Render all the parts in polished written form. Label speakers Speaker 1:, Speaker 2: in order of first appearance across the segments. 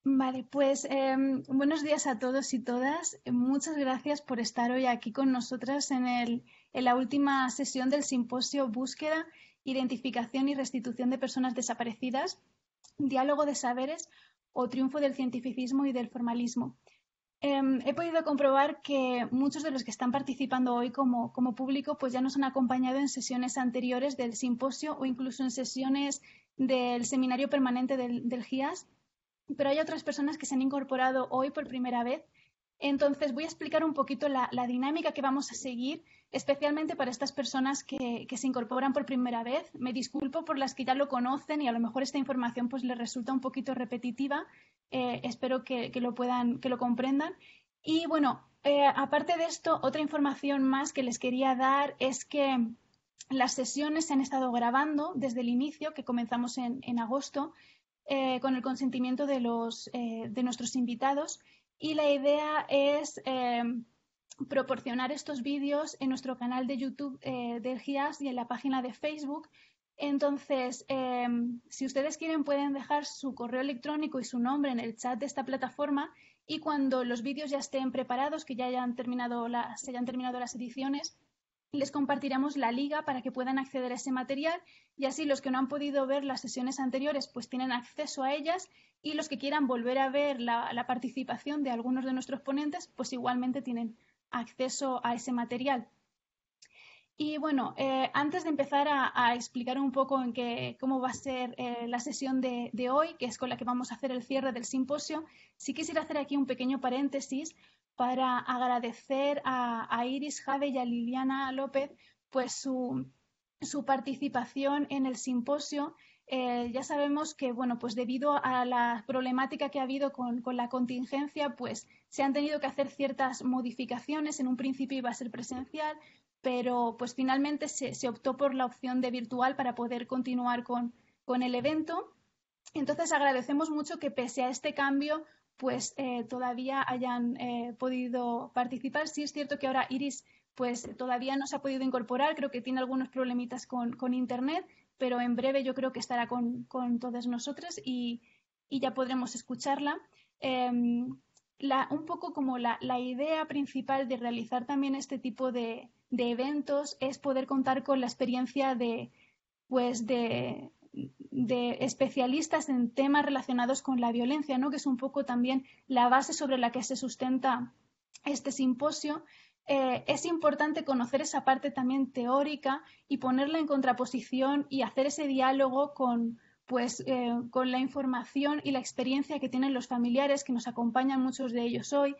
Speaker 1: Vale, pues buenos días a todos y todas. Muchas gracias por estar hoy aquí con nosotras en la última sesión del simposio Búsqueda, Identificación y Restitución de Personas Desaparecidas, Diálogo de Saberes o Triunfo del Cientificismo y del Formalismo. He podido comprobar que muchos de los que están participando hoy como público pues ya nos han acompañado en sesiones anteriores del simposio o incluso en sesiones del seminario permanente del GIAS, pero hay otras personas que se han incorporado hoy por primera vez. Entonces voy a explicar un poquito la dinámica que vamos a seguir, especialmente para estas personas que se incorporan por primera vez. Me disculpo por las que ya lo conocen y a lo mejor esta información pues les resulta un poquito repetitiva. Espero que lo comprendan. Y bueno, aparte de esto, otra información más que les quería dar es que las sesiones se han estado grabando desde el inicio, que comenzamos en agosto, con el consentimiento de nuestros invitados. Y la idea es proporcionar estos vídeos en nuestro canal de YouTube del GIAS y en la página de Facebook. Entonces, si ustedes quieren, pueden dejar su correo electrónico y su nombre en el chat de esta plataforma y cuando los vídeos ya estén preparados, que ya se hayan terminado las ediciones, les compartiremos la liga para que puedan acceder a ese material y así los que no han podido ver las sesiones anteriores pues tienen acceso a ellas y los que quieran volver a ver la participación de algunos de nuestros ponentes pues igualmente tienen acceso a ese material. Y bueno, antes de empezar a explicar un poco cómo va a ser la sesión de hoy, que es con la que vamos a hacer el cierre del simposio, sí quisiera hacer aquí un pequeño paréntesis para agradecer a Iris Jave y a Liliana López pues su participación en el simposio. Ya sabemos que, bueno, pues debido a la problemática que ha habido con la contingencia, pues se han tenido que hacer ciertas modificaciones. En un principio iba a ser presencial, pero pues finalmente se optó por la opción de virtual para poder continuar con el evento. Entonces agradecemos mucho que pese a este cambio pues todavía hayan podido participar. Sí es cierto que ahora Iris pues todavía no se ha podido incorporar, creo que tiene algunos problemitas con internet, pero en breve yo creo que estará con todas nosotras y ya podremos escucharla. Un poco como la idea principal de realizar también este tipo de eventos es poder contar con la experiencia pues de especialistas en temas relacionados con la violencia, ¿no? Que es un poco también la base sobre la que se sustenta este simposio. Es importante conocer esa parte también teórica y ponerla en contraposición y hacer ese diálogo con la información y la experiencia que tienen los familiares, que nos acompañan muchos de ellos hoy,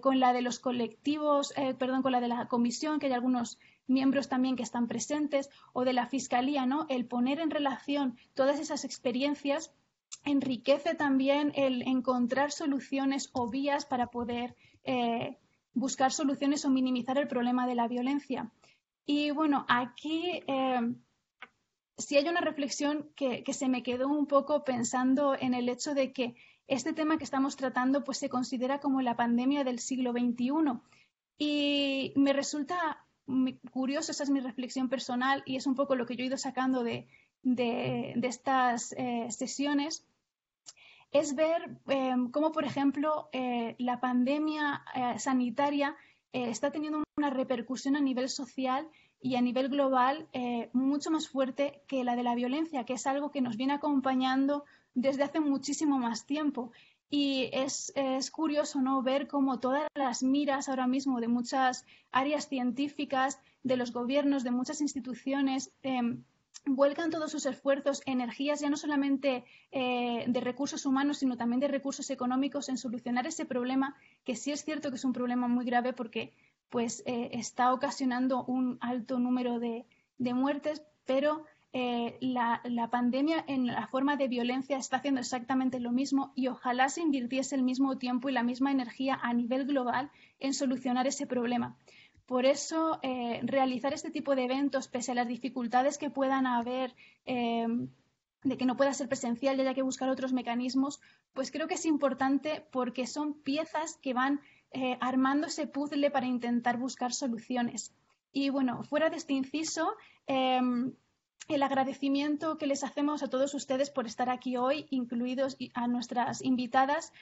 Speaker 1: con la de los colectivos, perdón, con la de la comisión, que hay algunos miembros también que están presentes, o de la Fiscalía, ¿no? El poner en relación todas esas experiencias enriquece también el encontrar soluciones o vías para poder buscar soluciones o minimizar el problema de la violencia. Y bueno, aquí sí hay una reflexión que se me quedó un poco pensando en el hecho de que este tema que estamos tratando pues se considera como la pandemia del siglo XXI. Y me resulta muy curioso, esa es mi reflexión personal y es un poco lo que yo he ido sacando de estas sesiones, es ver cómo, por ejemplo, la pandemia sanitaria está teniendo una repercusión a nivel social y a nivel global mucho más fuerte que la de la violencia, que es algo que nos viene acompañando desde hace muchísimo más tiempo. Y es curioso, ¿no? Ver cómo todas las miras ahora mismo de muchas áreas científicas, de los gobiernos, de muchas instituciones, vuelcan todos sus esfuerzos, energías, ya no solamente de recursos humanos, sino también de recursos económicos en solucionar ese problema, que sí es cierto que es un problema muy grave porque pues, está ocasionando un alto número de muertes, pero la pandemia en la forma de violencia está haciendo exactamente lo mismo y ojalá se invirtiese el mismo tiempo y la misma energía a nivel global en solucionar ese problema. Por eso, realizar este tipo de eventos, pese a las dificultades que puedan haber, de que no pueda ser presencial y haya que buscar otros mecanismos, pues creo que es importante porque son piezas que van armando ese puzzle para intentar buscar soluciones. Y bueno, fuera de este inciso, el agradecimiento que les hacemos a todos ustedes por estar aquí hoy, incluidos a nuestras invitadas,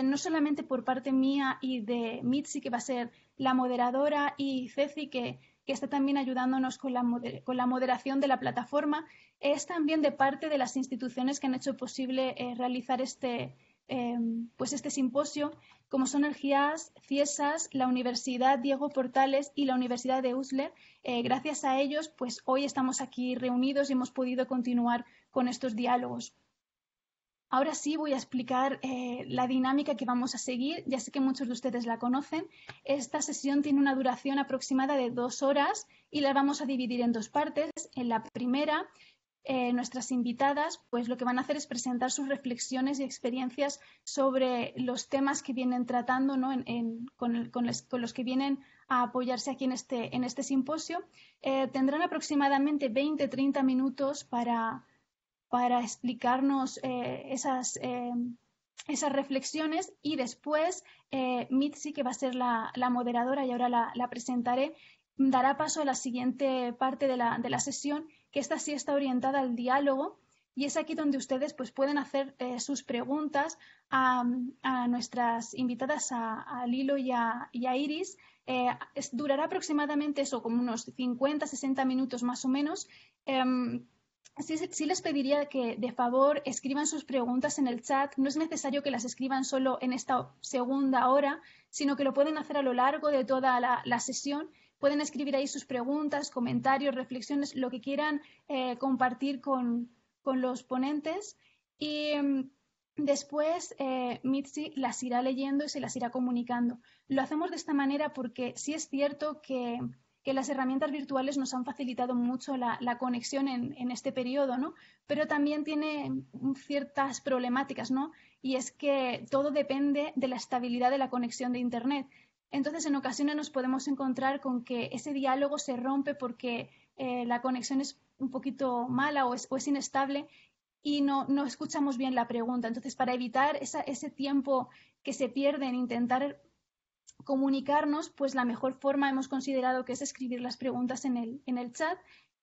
Speaker 1: no solamente por parte mía y de Mitzi, que va a ser la moderadora, y Ceci, que está también ayudándonos con la moderación de la plataforma, es también de parte de las instituciones que han hecho posible realizar pues este simposio, como son el GIAS, CIESAS, la Universidad Diego Portales y la Universidad de USLE. Gracias a ellos, pues hoy estamos aquí reunidos y hemos podido continuar con estos diálogos. Ahora sí voy a explicar la dinámica que vamos a seguir. Ya sé que muchos de ustedes la conocen. Esta sesión tiene una duración aproximada de 2 horas y la vamos a dividir en 2 partes. En la primera, nuestras invitadas pues lo que van a hacer es presentar sus reflexiones y experiencias sobre los temas que vienen tratando, ¿no? Con los que vienen a apoyarse aquí en este simposio. Tendrán aproximadamente 20-30 minutos para explicarnos esas reflexiones, y después Mitzi, que va a ser la moderadora y ahora la presentaré, dará paso a la siguiente parte de la sesión, que esta sí está orientada al diálogo, y es aquí donde ustedes pues, pueden hacer sus preguntas a nuestras invitadas, a Lilo y a Iris. Durará aproximadamente eso, como unos 50-60 minutos más o menos. Sí les pediría que de favor escriban sus preguntas en el chat. No es necesario que las escriban solo en esta segunda hora, sino que lo pueden hacer a lo largo de toda la sesión. Pueden escribir ahí sus preguntas, comentarios, reflexiones, lo que quieran compartir con los ponentes. Y después Mitzi las irá leyendo y se las irá comunicando. Lo hacemos de esta manera porque sí es cierto que las herramientas virtuales nos han facilitado mucho la conexión en este periodo, ¿no? Pero también tiene ciertas problemáticas, ¿no? Y es que todo depende de la estabilidad de la conexión de Internet. Entonces, en ocasiones nos podemos encontrar con que ese diálogo se rompe porque la conexión es un poquito mala o es inestable y no escuchamos bien la pregunta. Entonces, para evitar ese tiempo que se pierde en intentar comunicarnos, pues la mejor forma hemos considerado que es escribir las preguntas en el chat.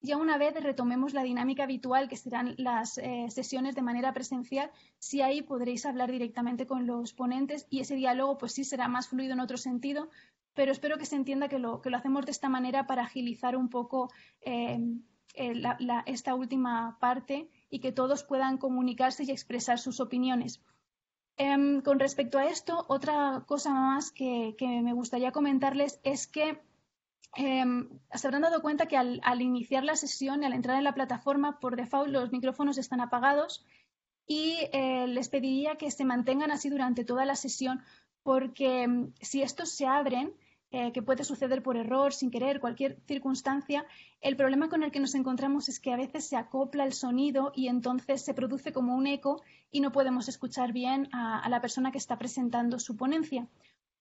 Speaker 1: Ya una vez retomemos la dinámica habitual, que serán las sesiones de manera presencial, sí ahí podréis hablar directamente con los ponentes y ese diálogo pues sí será más fluido en otro sentido, pero espero que se entienda que lo hacemos de esta manera para agilizar un poco esta última parte y que todos puedan comunicarse y expresar sus opiniones. Con respecto a esto, otra cosa más que me gustaría comentarles es que se habrán dado cuenta que al iniciar la sesión y al entrar en la plataforma, por default los micrófonos están apagados y les pediría que se mantengan así durante toda la sesión, porque si estos se abren, que puede suceder por error, sin querer, cualquier circunstancia, el problema con el que nos encontramos es que a veces se acopla el sonido y entonces se produce como un eco y no podemos escuchar bien a la persona que está presentando su ponencia.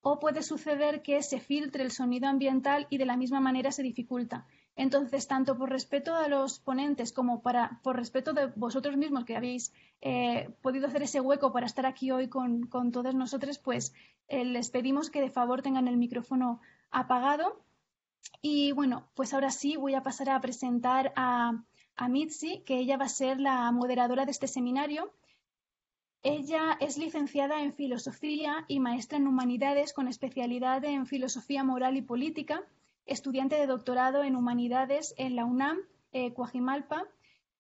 Speaker 1: O puede suceder que se filtre el sonido ambiental y de la misma manera se dificulta. Entonces, tanto por respeto a los ponentes como por respeto de vosotros mismos que habéis podido hacer ese hueco para estar aquí hoy con todos nosotros, pues les pedimos que de favor tengan el micrófono apagado. Y bueno, pues ahora sí voy a pasar a presentar a Mitzi, que ella va a ser la moderadora de este seminario. Ella es licenciada en Filosofía y maestra en Humanidades con especialidad en Filosofía Moral y Política, estudiante de doctorado en Humanidades en la UNAM, Coajimalpa.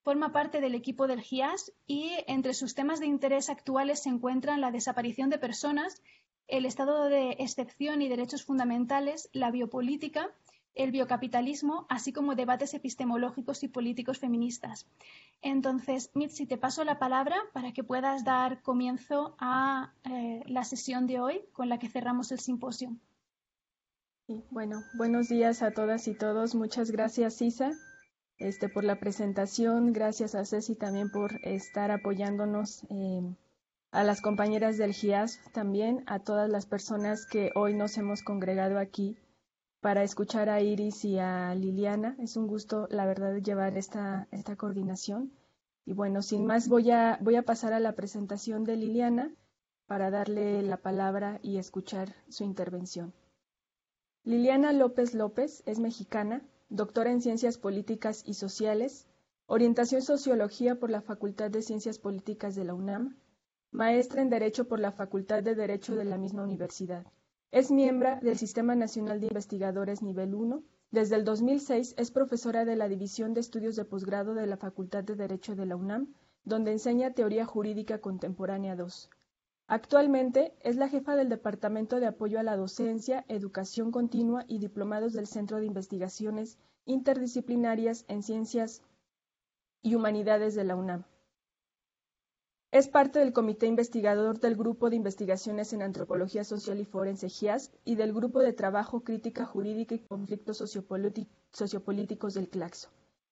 Speaker 1: Forma parte del equipo del GIAS y entre sus temas de interés actuales se encuentran la desaparición de personas, el estado de excepción y derechos fundamentales, la biopolítica, el biocapitalismo, así como debates epistemológicos y políticos feministas. Entonces, Mitzi, te paso la palabra para que puedas dar comienzo a la sesión de hoy con la que cerramos el simposio.
Speaker 2: Bueno, buenos días a todas y todos. Muchas gracias, Isa, por la presentación. Gracias a Ceci también por estar apoyándonos, a las compañeras del GIAS también, a todas las personas que hoy nos hemos congregado aquí para escuchar a Iris y a Liliana. Es un gusto, la verdad, llevar esta coordinación. Y bueno, sin más, voy a pasar a la presentación de Liliana para darle la palabra y escuchar su intervención. Liliana López López es mexicana, doctora en Ciencias Políticas y Sociales, orientación Sociología por la Facultad de Ciencias Políticas de la UNAM, maestra en Derecho por la Facultad de Derecho de la misma universidad. Es miembro del Sistema Nacional de Investigadores Nivel 1. Desde el 2006 es profesora de la División de Estudios de Posgrado de la Facultad de Derecho de la UNAM, donde enseña Teoría Jurídica Contemporánea 2. Actualmente es la jefa del Departamento de Apoyo a la Docencia, Educación Continua y Diplomados del Centro de Investigaciones Interdisciplinarias en Ciencias y Humanidades de la UNAM. Es parte del comité investigador del Grupo de Investigaciones en Antropología Social y Forense GIAS y del Grupo de Trabajo Crítica Jurídica y Conflictos Sociopolíticos del Claxo.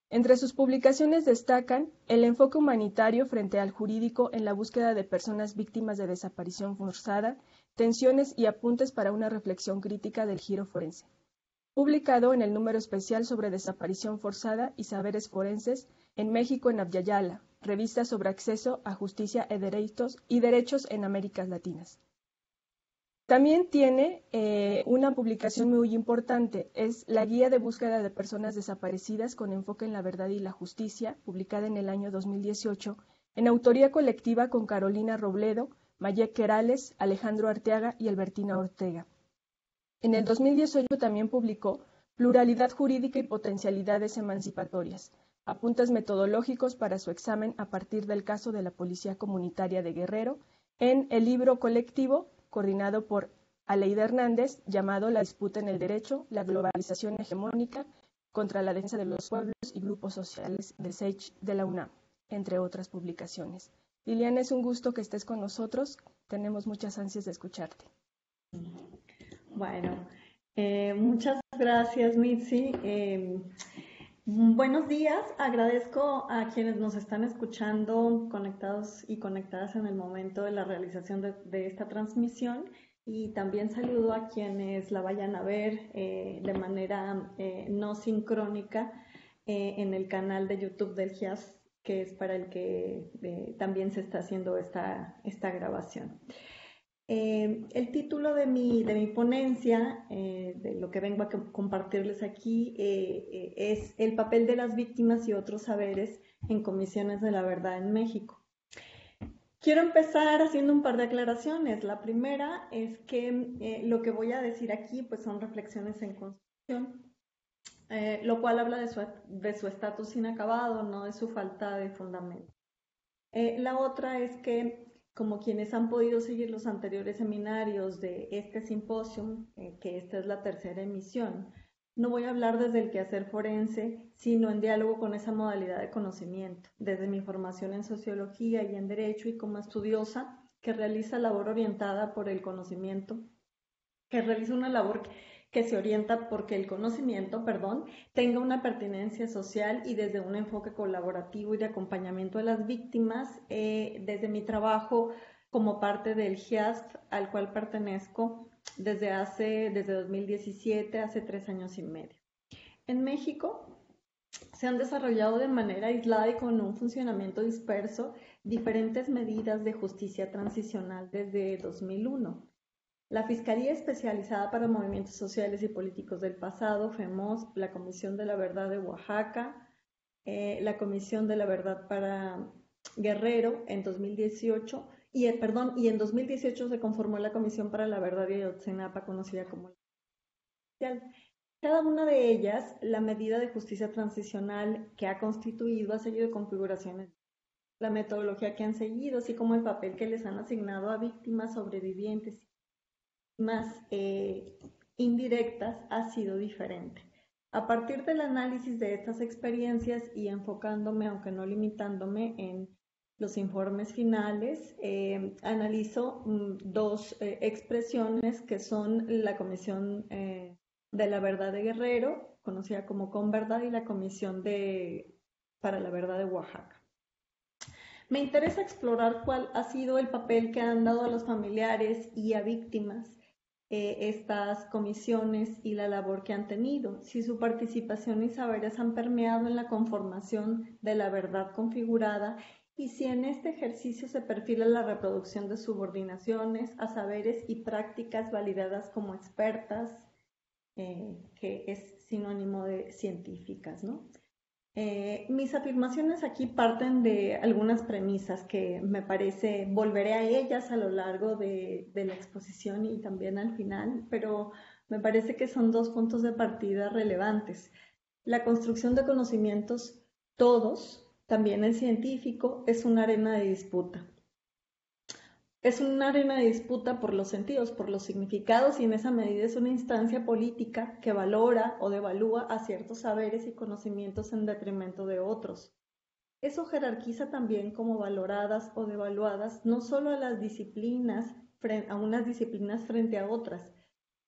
Speaker 2: Entre sus publicaciones destacan el enfoque humanitario frente al jurídico en la búsqueda de personas víctimas de desaparición forzada, tensiones y apuntes para una reflexión crítica del giro forense. Publicado en el número especial sobre desaparición forzada y saberes forenses en México en Abyayala, revista sobre acceso a justicia y derechos en Américas Latinas. También tiene una publicación muy importante, es la Guía de Búsqueda de Personas Desaparecidas con enfoque en la verdad y la justicia, publicada en el año 2018, en autoría colectiva con Carolina Robledo, Mayek Querales, Alejandro Arteaga y Albertina Ortega. En el 2018 también publicó Pluralidad Jurídica y Potencialidades Emancipatorias, apuntes metodológicos para su examen a partir del caso de la Policía Comunitaria de Guerrero, en el libro colectivo coordinado por Aleida Hernández, llamado La disputa en el derecho, la globalización hegemónica contra la defensa de los pueblos y grupos sociales de SEICH de la UNAM, entre otras publicaciones. Liliana, es un gusto que estés con nosotros. Tenemos muchas ansias de escucharte.
Speaker 3: Bueno, muchas gracias, Mitzi. Buenos días, agradezco a quienes nos están escuchando, conectados y conectadas en el momento de la realización de esta transmisión, y también saludo a quienes la vayan a ver de manera no sincrónica en el canal de YouTube del GIAS, que es para el que también se está haciendo esta grabación. El título de mi ponencia, de lo que vengo a compartirles aquí, es El papel de las víctimas y otros saberes en comisiones de la verdad en México. Quiero empezar haciendo un par de aclaraciones. La primera es que lo que voy a decir aquí pues, son reflexiones en construcción, lo cual habla de su estatus inacabado, no de su falta de fundamento. La otra es que, como quienes han podido seguir los anteriores seminarios de este simposio, que esta es la tercera emisión, no voy a hablar desde el quehacer forense, sino en diálogo con esa modalidad de conocimiento, desde mi formación en sociología y en derecho y como estudiosa que realiza labor orientada por el conocimiento, que realiza una labor que se orienta porque el conocimiento, tenga una pertinencia social y desde un enfoque colaborativo y de acompañamiento de las víctimas, desde mi trabajo como parte del GIAST al cual pertenezco desde 2017, hace 3 años y medio. En México se han desarrollado de manera aislada y con un funcionamiento disperso diferentes medidas de justicia transicional desde 2001. La Fiscalía Especializada para Movimientos Sociales y Políticos del Pasado, FEMOS, la Comisión de la Verdad de Oaxaca, la Comisión de la Verdad para Guerrero en 2018, y en 2018 se conformó la Comisión para la Verdad de Ayotzinapa, conocida como la. Cada una de ellas, la medida de justicia transicional que ha constituido ha seguido configuraciones, la metodología que han seguido, así como el papel que les han asignado a víctimas, sobrevivientes más indirectas, ha sido diferente. A partir del análisis de estas experiencias y enfocándome, aunque no limitándome, en los informes finales, analizo dos expresiones que son la Comisión de la Verdad de Guerrero, conocida como ConVerdad, y la Comisión para la Verdad de Oaxaca. Me interesa explorar cuál ha sido el papel que han dado a los familiares y a víctimas estas comisiones y la labor que han tenido, si su participación y saberes han permeado en la conformación de la verdad configurada y si en este ejercicio se perfila la reproducción de subordinaciones a saberes y prácticas validadas como expertas, que es sinónimo de científicas, ¿no? Mis afirmaciones aquí parten de algunas premisas que me parece, volveré a ellas a lo largo de la exposición y también al final, pero me parece que son dos puntos de partida relevantes. La construcción de conocimientos, todos, también el científico, es una arena de disputa. Es una arena de disputa por los sentidos, por los significados, y en esa medida es una instancia política que valora o devalúa a ciertos saberes y conocimientos en detrimento de otros. Eso jerarquiza también como valoradas o devaluadas no solo a las disciplinas, a unas disciplinas frente a otras.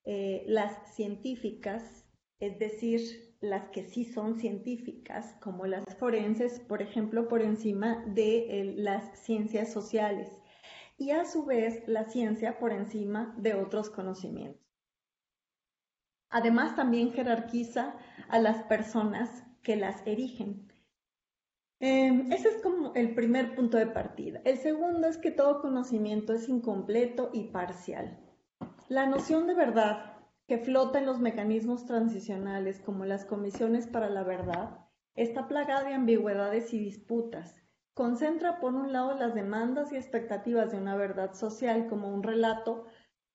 Speaker 3: Las científicas, es decir, las que sí son científicas, como las forenses, por ejemplo, por encima de las ciencias sociales, y a su vez la ciencia por encima de otros conocimientos. Además, también jerarquiza a las personas que las erigen. Ese es como el primer punto de partida. El segundo es que todo conocimiento es incompleto y parcial. La noción de verdad que flota en los mecanismos transicionales como las comisiones para la verdad está plagada de ambigüedades y disputas. Concentra por un lado las demandas y expectativas de una verdad social como un relato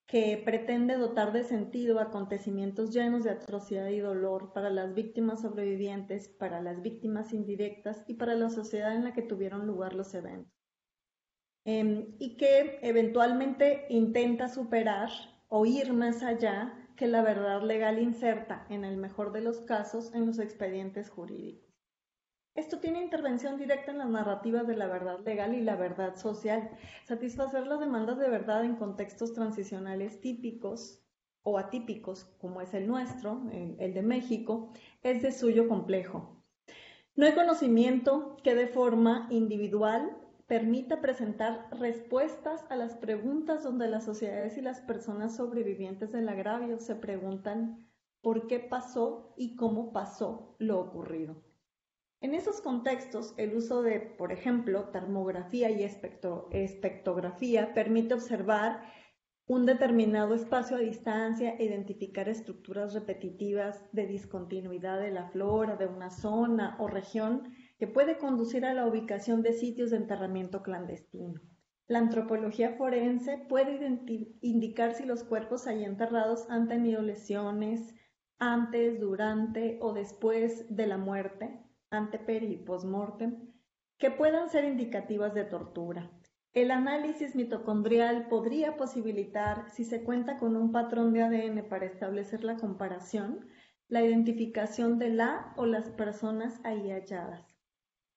Speaker 3: que pretende dotar de sentido acontecimientos llenos de atrocidad y dolor para las víctimas sobrevivientes, para las víctimas indirectas y para la sociedad en la que tuvieron lugar los eventos. Y que eventualmente intenta superar o ir más allá que la verdad legal inserta, en el mejor de los casos, en los expedientes jurídicos. Esto tiene intervención directa en las narrativas de la verdad legal y la verdad social. Satisfacer las demandas de verdad en contextos transicionales típicos o atípicos, como es el nuestro, el de México, es de suyo complejo. No hay conocimiento que de forma individual permita presentar respuestas a las preguntas donde las sociedades y las personas sobrevivientes del agravio se preguntan por qué pasó y cómo pasó lo ocurrido. En esos contextos, el uso de, por ejemplo, termografía y espectrografía permite observar un determinado espacio a distancia, identificar estructuras repetitivas de discontinuidad de la flora de una zona o región que puede conducir a la ubicación de sitios de enterramiento clandestino. La antropología forense puede indicar si los cuerpos allí enterrados han tenido lesiones antes, durante o después de la muerte, ante peri y post-mortem, que puedan ser indicativas de tortura. El análisis mitocondrial podría posibilitar, si se cuenta con un patrón de ADN para establecer la comparación, la identificación de la o las personas ahí halladas.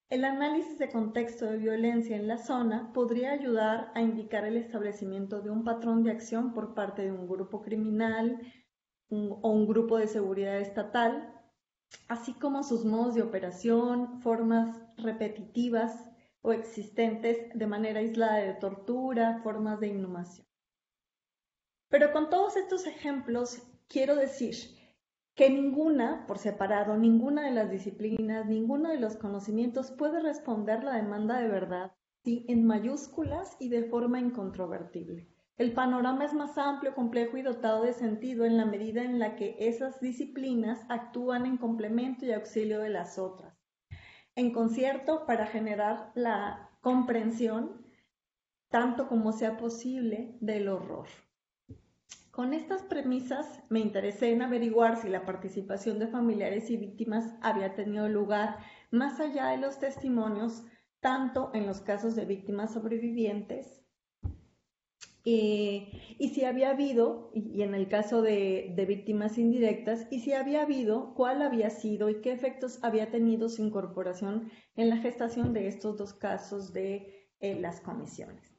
Speaker 3: El análisis de contexto de violencia en la zona podría ayudar a indicar el establecimiento de un patrón de acción por parte de un grupo criminal o un grupo de seguridad estatal, así como sus modos de operación, formas repetitivas o existentes de manera aislada de tortura, formas de inhumación. Pero con todos estos ejemplos quiero decir que ninguna, por separado, ninguna de las disciplinas, ninguno de los conocimientos puede responder la demanda de verdad, ¿sí?, en mayúsculas y de forma incontrovertible. El panorama es más amplio, complejo y dotado de sentido en la medida en la que esas disciplinas actúan en complemento y auxilio de las otras, en concierto para generar la comprensión, tanto como sea posible, del horror. Con estas premisas me interesé en averiguar si la participación de familiares y víctimas había tenido lugar más allá de los testimonios, tanto en los casos de víctimas sobrevivientes, y si había habido, y en el caso de víctimas indirectas, y si había habido, cuál había sido y qué efectos había tenido su incorporación en la gestación de estos dos casos de las comisiones.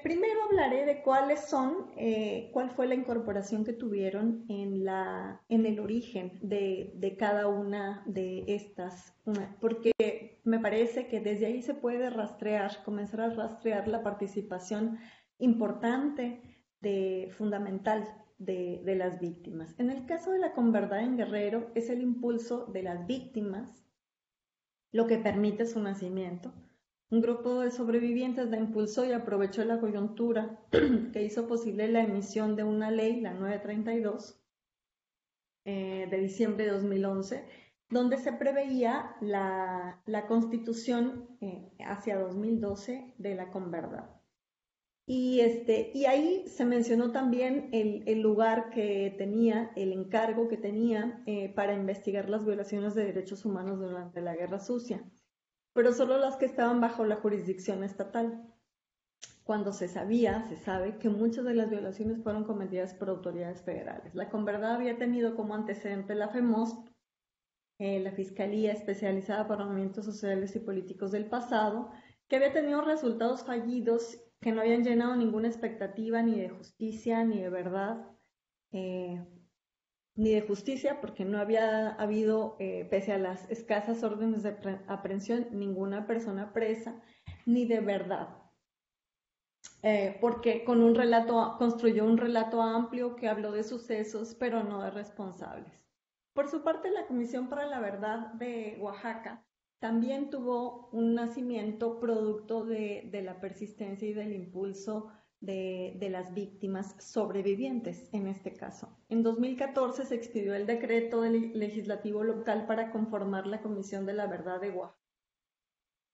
Speaker 3: Primero hablaré de cuál fue la incorporación que tuvieron en el origen de cada una de estas, porque me parece que desde ahí se puede comenzar a rastrear la participación importante, fundamental de las víctimas. En el caso de la Converdad en Guerrero, es el impulso de las víctimas lo que permite su nacimiento. Un grupo de sobrevivientes la impulsó y aprovechó la coyuntura que hizo posible la emisión de una ley, la 932, de diciembre de 2011, donde se preveía la constitución hacia 2012 de la Converdad. Y ahí se mencionó también el lugar que tenía, el encargo que tenía para investigar las violaciones de derechos humanos durante la Guerra Sucia, pero solo las que estaban bajo la jurisdicción estatal, cuando se sabe que muchas de las violaciones fueron cometidas por autoridades federales. La Converdad había tenido como antecedente la FEMOSP, la Fiscalía Especializada para Movimientos Sociales y Políticos del pasado, que había tenido resultados fallidos que no habían llenado ninguna expectativa ni de justicia ni de verdad, ni de justicia porque no había habido, pese a las escasas órdenes de aprehensión, ninguna persona presa, ni de verdad. Porque construyó un relato amplio que habló de sucesos, pero no de responsables. Por su parte, la Comisión para la Verdad de Oaxaca también tuvo un nacimiento producto de la persistencia y del impulso de las víctimas sobrevivientes, en este caso. En 2014 se expidió el decreto legislativo local para conformar la Comisión de la Verdad de Oaxaca,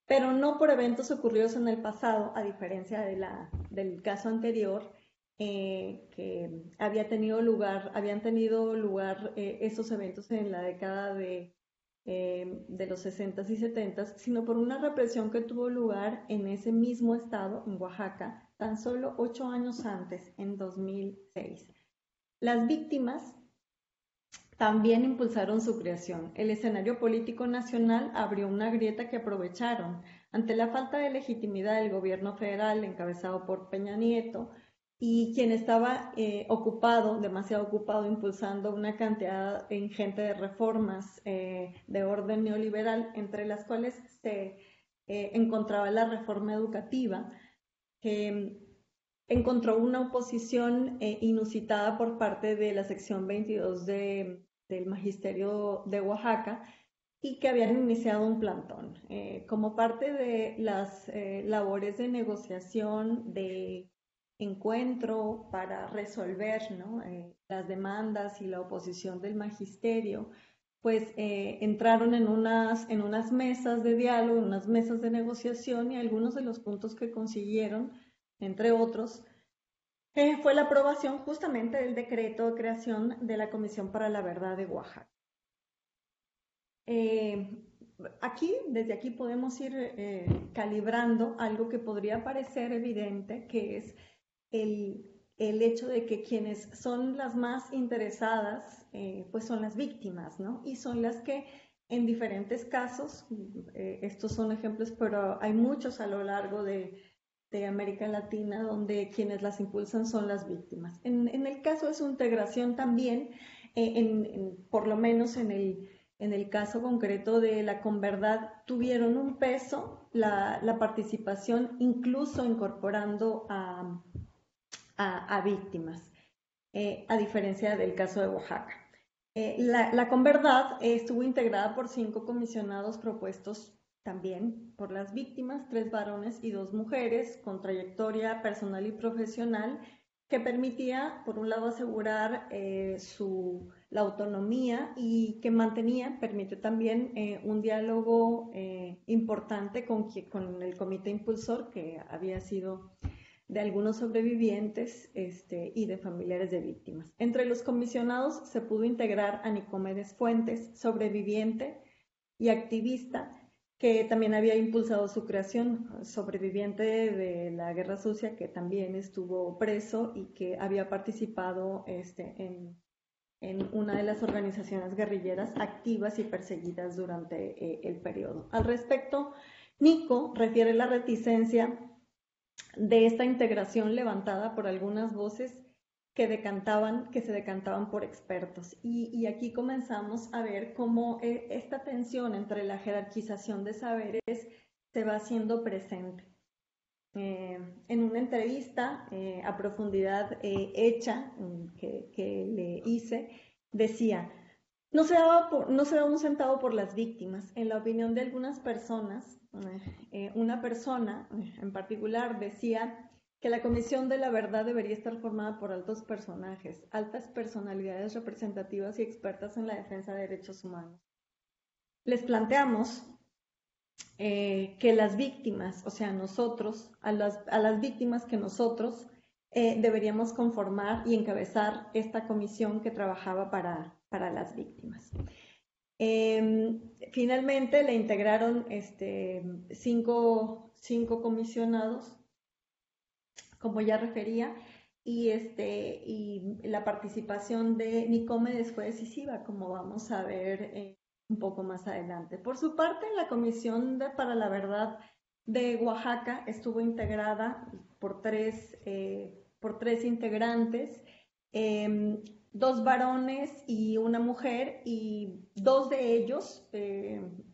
Speaker 3: pero no por eventos ocurridos en el pasado, a diferencia del caso anterior, que habían tenido lugar esos eventos en la década de los 60s y 70s, sino por una represión que tuvo lugar en ese mismo estado, en Oaxaca, tan solo 8 años antes, en 2006. Las víctimas también impulsaron su creación. El escenario político nacional abrió una grieta que aprovecharon. Ante la falta de legitimidad del gobierno federal encabezado por Peña Nieto y quien estaba demasiado ocupado, impulsando una cantidad ingente de reformas de orden neoliberal, entre las cuales se encontraba la reforma educativa, que encontró una oposición inusitada por parte de la sección 22 del Magisterio de Oaxaca y que habían iniciado un plantón. Como parte de las labores de negociación, de encuentro para resolver, ¿no? Las demandas y la oposición del magisterio, pues entraron en unas mesas de diálogo, en unas mesas de negociación, y algunos de los puntos que consiguieron, entre otros, fue la aprobación justamente del decreto de creación de la Comisión para la Verdad de Oaxaca. Desde aquí podemos ir calibrando algo que podría parecer evidente, que es el hecho de que quienes son las más interesadas, pues son las víctimas, ¿no? Y son las que en diferentes casos, estos son ejemplos, pero hay muchos a lo largo de América Latina donde quienes las impulsan son las víctimas. En el caso de su integración también, por lo menos en el caso concreto de la Converdad, tuvieron un peso la participación, incluso incorporando a víctimas, a diferencia del caso de Oaxaca. La Converdad estuvo integrada por 5 comisionados propuestos también por las víctimas, 3 varones y 2 mujeres, con trayectoria personal y profesional, que permitía, por un lado, asegurar la autonomía y que permitió también un diálogo importante con el comité impulsor, que había sido de algunos sobrevivientes y de familiares de víctimas. Entre los comisionados se pudo integrar a Nicomedes Fuentes, sobreviviente y activista, que también había impulsado su creación, sobreviviente de la Guerra Sucia, que también estuvo preso y que había participado en una de las organizaciones guerrilleras activas y perseguidas durante el periodo. Al respecto, Nico refiere la reticencia de esta integración levantada por algunas voces que se decantaban por expertos. Y aquí comenzamos a ver cómo esta tensión entre la jerarquización de saberes se va haciendo presente. En una entrevista a profundidad hecha que le hice, decía: no se daba un centavo por las víctimas. En la opinión de algunas personas, una persona en particular decía que la Comisión de la Verdad debería estar formada por altos personajes, altas personalidades representativas y expertas en la defensa de derechos humanos. les planteamos que las víctimas, o sea, nosotros, a las víctimas que nosotros deberíamos conformar y encabezar esta comisión que trabajaba para las víctimas. Finalmente le integraron cinco comisionados, como ya refería, y la participación de Nicomedes fue decisiva, como vamos a ver un poco más adelante. Por su parte, la Comisión para la Verdad de Oaxaca estuvo integrada por tres integrantes, 2 varones y una mujer, y 2 de ellos,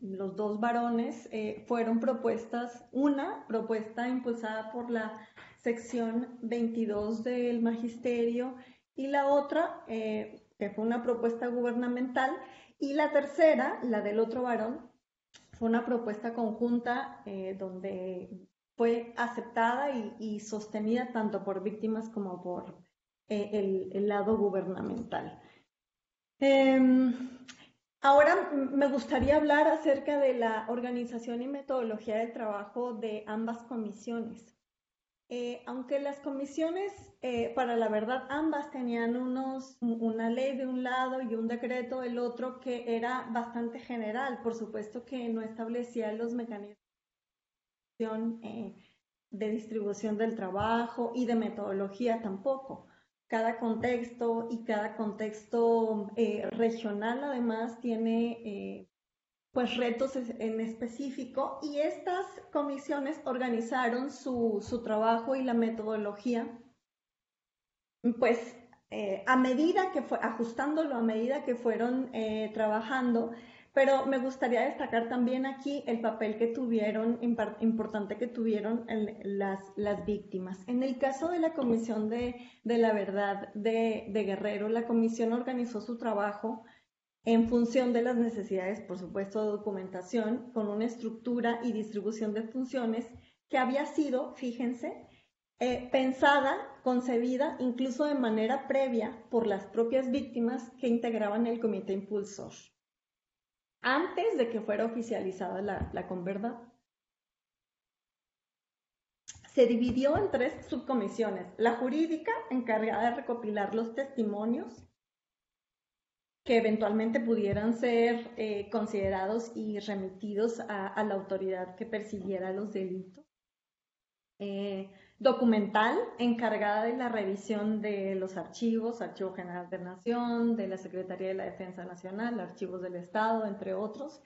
Speaker 3: los 2 varones, fueron una propuesta impulsada por la sección 22 del Magisterio, y la otra, que fue una propuesta gubernamental, y la tercera, la del otro varón, fue una propuesta conjunta donde fue aceptada y sostenida tanto por víctimas como por el lado gubernamental. Ahora me gustaría hablar acerca de la organización y metodología del trabajo de ambas comisiones. Aunque las comisiones para la verdad ambas tenían una ley de un lado y un decreto del otro que era bastante general, por supuesto que no establecía los mecanismos de distribución del trabajo y de metodología tampoco. Cada contexto regional además tiene pues retos en específico, y estas comisiones organizaron su trabajo y la metodología pues ajustándolo a medida que fueron trabajando. Pero me gustaría destacar también aquí el papel importante que tuvieron las víctimas. En el caso de la Comisión de la Verdad de Guerrero, la comisión organizó su trabajo en función de las necesidades, por supuesto, de documentación, con una estructura y distribución de funciones que había sido, fíjense, pensada, concebida incluso de manera previa por las propias víctimas que integraban el comité impulsor, antes de que fuera oficializada la Converdad. Se dividió en 3 subcomisiones: la jurídica, encargada de recopilar los testimonios que eventualmente pudieran ser considerados y remitidos a la autoridad que persiguiera los delitos. Documental, encargada de la revisión de los archivos, Archivo General de Nación, de la Secretaría de la Defensa Nacional, Archivos del Estado, entre otros.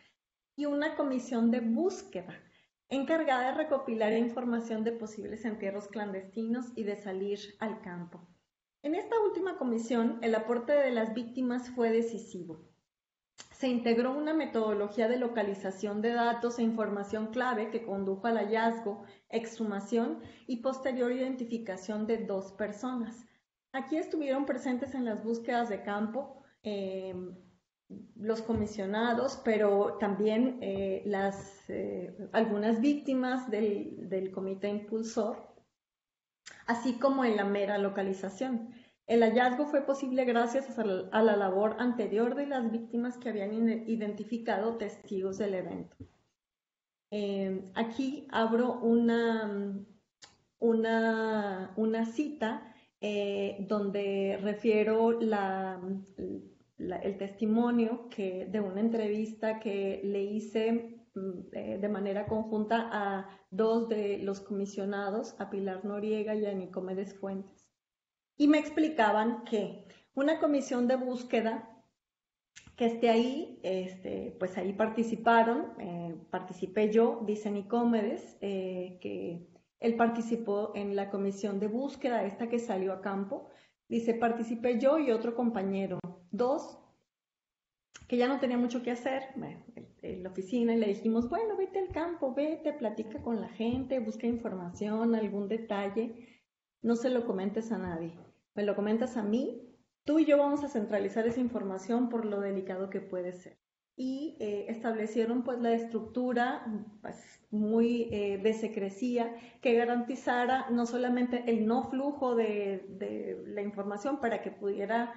Speaker 3: Y una comisión de búsqueda, encargada de recopilar información de posibles entierros clandestinos y de salir al campo. En esta última comisión, el aporte de las víctimas fue decisivo. Se integró una metodología de localización de datos e información clave que condujo al hallazgo, exhumación y posterior identificación de 2 personas. Aquí estuvieron presentes en las búsquedas de campo los comisionados, pero también algunas víctimas del comité impulsor, así como en la mera localización. El hallazgo fue posible gracias a la labor anterior de las víctimas que habían identificado testigos del evento. Aquí abro una cita donde refiero el testimonio de una entrevista que le hice de manera conjunta a 2 de los comisionados, a Pilar Noriega y a Nicomedes Fuentes. Y me explicaban que una comisión de búsqueda que esté ahí, pues ahí participé yo, dice Nicomedes, que él participó en la comisión de búsqueda, esta que salió a campo. Dice, participé yo y otro compañero, 2, que ya no tenía mucho que hacer en la oficina, y le dijimos, bueno, vete al campo, vete, platica con la gente, busca información, algún detalle, no se lo comentes a nadie, me lo comentas a mí, tú y yo vamos a centralizar esa información por lo delicado que puede ser. Y establecieron pues la estructura pues, muy de secrecía que garantizara no solamente el no flujo de la información para que pudiera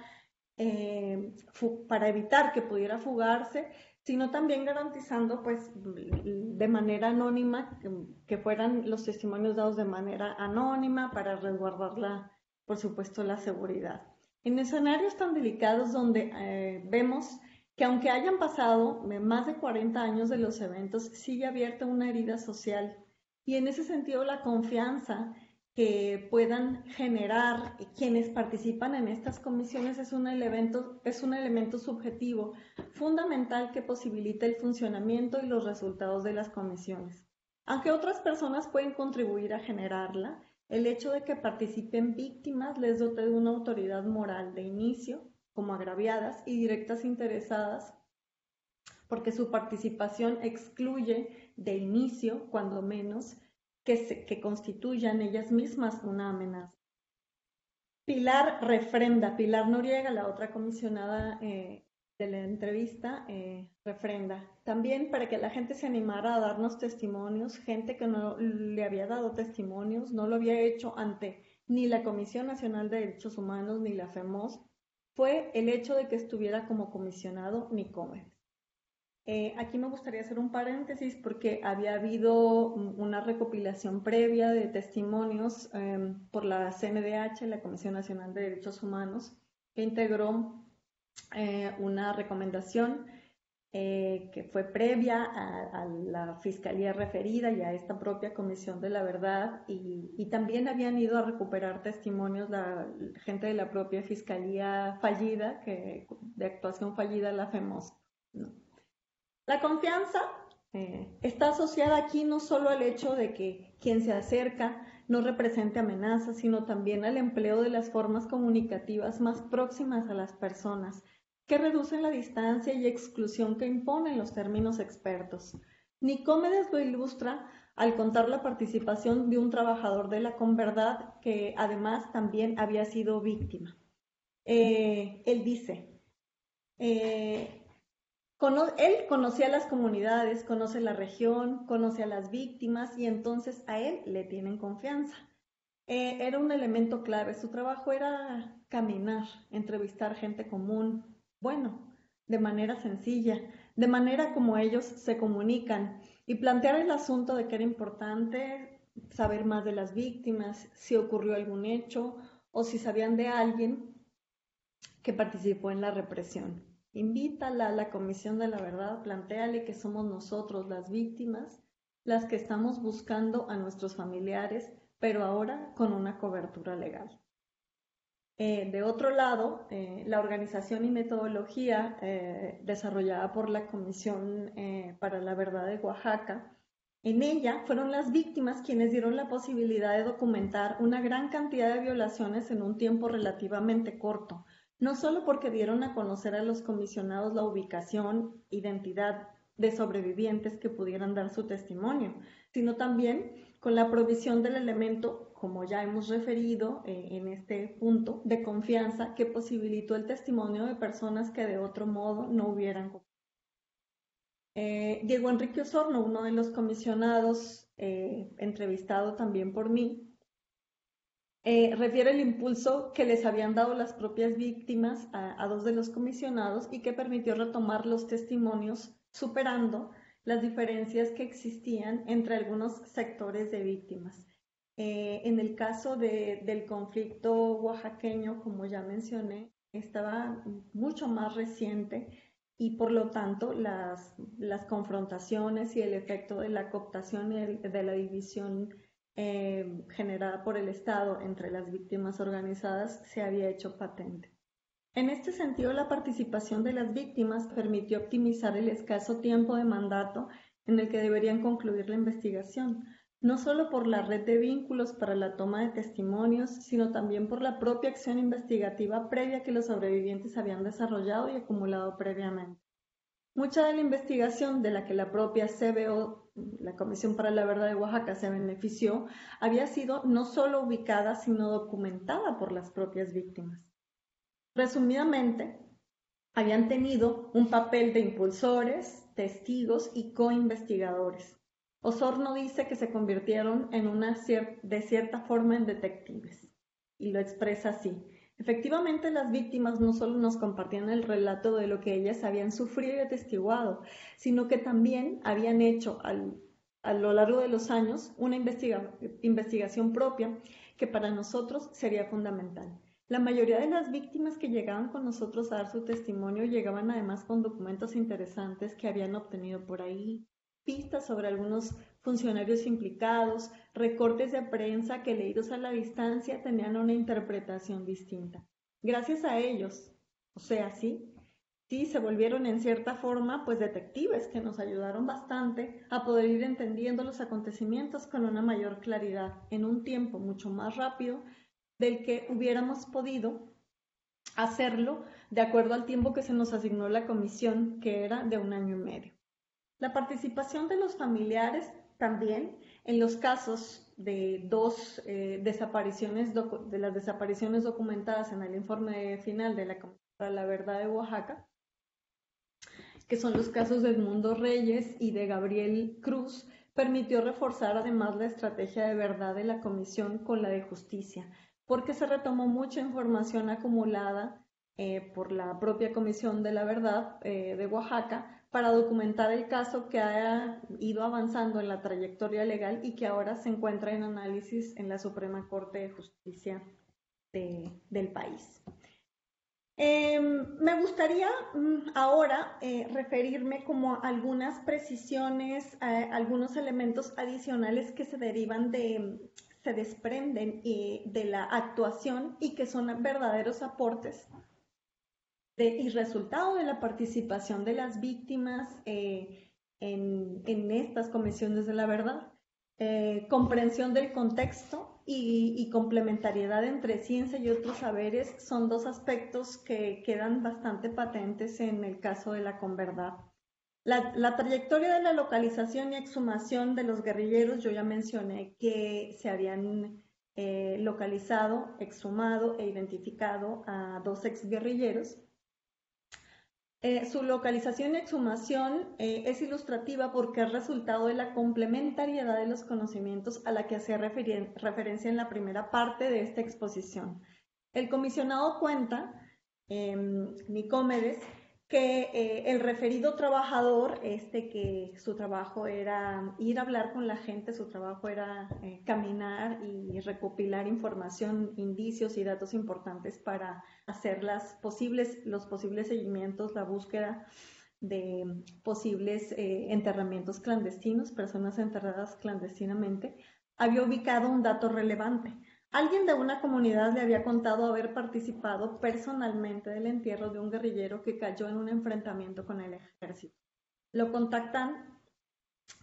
Speaker 3: para evitar que pudiera fugarse, sino también garantizando pues de manera anónima que fueran los testimonios dados de manera anónima para resguardar por supuesto la seguridad. En escenarios tan delicados donde vemos que aunque hayan pasado más de 40 años de los eventos, sigue abierta una herida social y en ese sentido la confianza que puedan generar quienes participan en estas comisiones es un elemento subjetivo fundamental que posibilita el funcionamiento y los resultados de las comisiones. Aunque otras personas pueden contribuir a generarla, el hecho de que participen víctimas les dota de una autoridad moral de inicio, como agraviadas y directas interesadas, porque su participación excluye de inicio, cuando menos, que constituyan ellas mismas una amenaza. Pilar refrenda, Pilar Noriega, la otra comisionada de la entrevista, refrenda. También para que la gente se animara a darnos testimonios, gente que no le había dado testimonios, no lo había hecho ante ni la Comisión Nacional de Derechos Humanos ni la FEMOS, fue el hecho de que estuviera como comisionado Nicómedes. Aquí me gustaría hacer un paréntesis porque había habido una recopilación previa de testimonios por la CNDH, la Comisión Nacional de Derechos Humanos, que integró una recomendación que fue previa a la fiscalía referida y a esta propia Comisión de la Verdad, y también habían ido a recuperar testimonios la gente de la propia fiscalía fallida, de actuación fallida, la FEMOS, ¿no? La confianza está asociada aquí no solo al hecho de que quien se acerca no represente amenaza, sino también al empleo de las formas comunicativas más próximas a las personas, que reducen la distancia y exclusión que imponen los términos expertos. Nicómedes lo ilustra al contar la participación de un trabajador de la Converdad que además también había sido víctima. Él dice, él conocía las comunidades, conoce la región, conoce a las víctimas y entonces a él le tienen confianza. Era un elemento clave, su trabajo era caminar, entrevistar gente común, bueno, de manera sencilla, de manera como ellos se comunican y plantear el asunto de que era importante saber más de las víctimas, si ocurrió algún hecho o si sabían de alguien que participó en la represión. Invítala a la Comisión de la Verdad, plantéale que somos nosotros las víctimas, las que estamos buscando a nuestros familiares, pero ahora con una cobertura legal. De otro lado, la organización y metodología desarrollada por la Comisión para la Verdad de Oaxaca, en ella fueron las víctimas quienes dieron la posibilidad de documentar una gran cantidad de violaciones en un tiempo relativamente corto, no solo porque dieron a conocer a los comisionados la ubicación, identidad de sobrevivientes que pudieran dar su testimonio, sino también con la provisión del elemento, como ya hemos referido en este punto, de confianza que posibilitó el testimonio de personas que de otro modo no hubieran confiado. Diego Enrique Osorno, uno de los comisionados entrevistado también por mí, refiere el impulso que les habían dado las propias víctimas a dos de los comisionados y que permitió retomar los testimonios superando las diferencias que existían entre algunos sectores de víctimas. En el caso del conflicto oaxaqueño, como ya mencioné, estaba mucho más reciente y por lo tanto las confrontaciones y el efecto de la cooptación y de la división generada por el Estado entre las víctimas organizadas se había hecho patente. En este sentido, la participación de las víctimas permitió optimizar el escaso tiempo de mandato en el que deberían concluir la investigación, no solo por la red de vínculos para la toma de testimonios, sino también por la propia acción investigativa previa que los sobrevivientes habían desarrollado y acumulado previamente. Mucha de la investigación de la que la propia CBO, la Comisión para la Verdad de Oaxaca, se benefició, había sido no solo ubicada, sino documentada por las propias víctimas. Resumidamente, habían tenido un papel de impulsores, testigos y coinvestigadores. Osorno dice que se convirtieron de cierta forma en detectives, y lo expresa así. Efectivamente, las víctimas no solo nos compartían el relato de lo que ellas habían sufrido y atestiguado, sino que también habían hecho a lo largo de los años una investigación propia que para nosotros sería fundamental. La mayoría de las víctimas que llegaban con nosotros a dar su testimonio llegaban además con documentos interesantes que habían obtenido por ahí, pistas sobre algunos funcionarios implicados, recortes de prensa que leídos a la distancia tenían una interpretación distinta. Gracias a ellos, o sea, sí, se volvieron en cierta forma pues detectives que nos ayudaron bastante a poder ir entendiendo los acontecimientos con una mayor claridad en un tiempo mucho más rápido del que hubiéramos podido hacerlo de acuerdo al tiempo que se nos asignó la comisión, que era de 1 año y medio. La participación de los familiares también en los casos de de las desapariciones documentadas en el informe final de la Comisión para la Verdad de Oaxaca, que son los casos de Edmundo Reyes y de Gabriel Cruz, permitió reforzar además la estrategia de verdad de la comisión con la de justicia, porque se retomó mucha información acumulada por la propia Comisión de la Verdad de Oaxaca para documentar el caso que ha ido avanzando en la trayectoria legal y que ahora se encuentra en análisis en la Suprema Corte de Justicia del país. Me gustaría ahora referirme como a algunas precisiones, algunos elementos adicionales que se desprenden de la actuación y que son verdaderos aportes y resultado de la participación de las víctimas en estas comisiones de la verdad. Comprensión del contexto y complementariedad entre ciencia y otros saberes son dos aspectos que quedan bastante patentes en el caso de la Converdad. La trayectoria de la localización y exhumación de los guerrilleros, yo ya mencioné que se habían localizado, exhumado e identificado a 2 exguerrilleros. Su localización y exhumación es ilustrativa porque es resultado de la complementariedad de los conocimientos a la que hacía referencia en la primera parte de esta exposición. El comisionado cuenta, Nicómedes, que el referido trabajador, que su trabajo era ir a hablar con la gente, su trabajo era caminar y recopilar información, indicios y datos importantes para hacer los posibles seguimientos, la búsqueda de posibles enterramientos clandestinos, personas enterradas clandestinamente, había ubicado un dato relevante. Alguien de una comunidad le había contado haber participado personalmente del entierro de un guerrillero que cayó en un enfrentamiento con el ejército. Lo contactan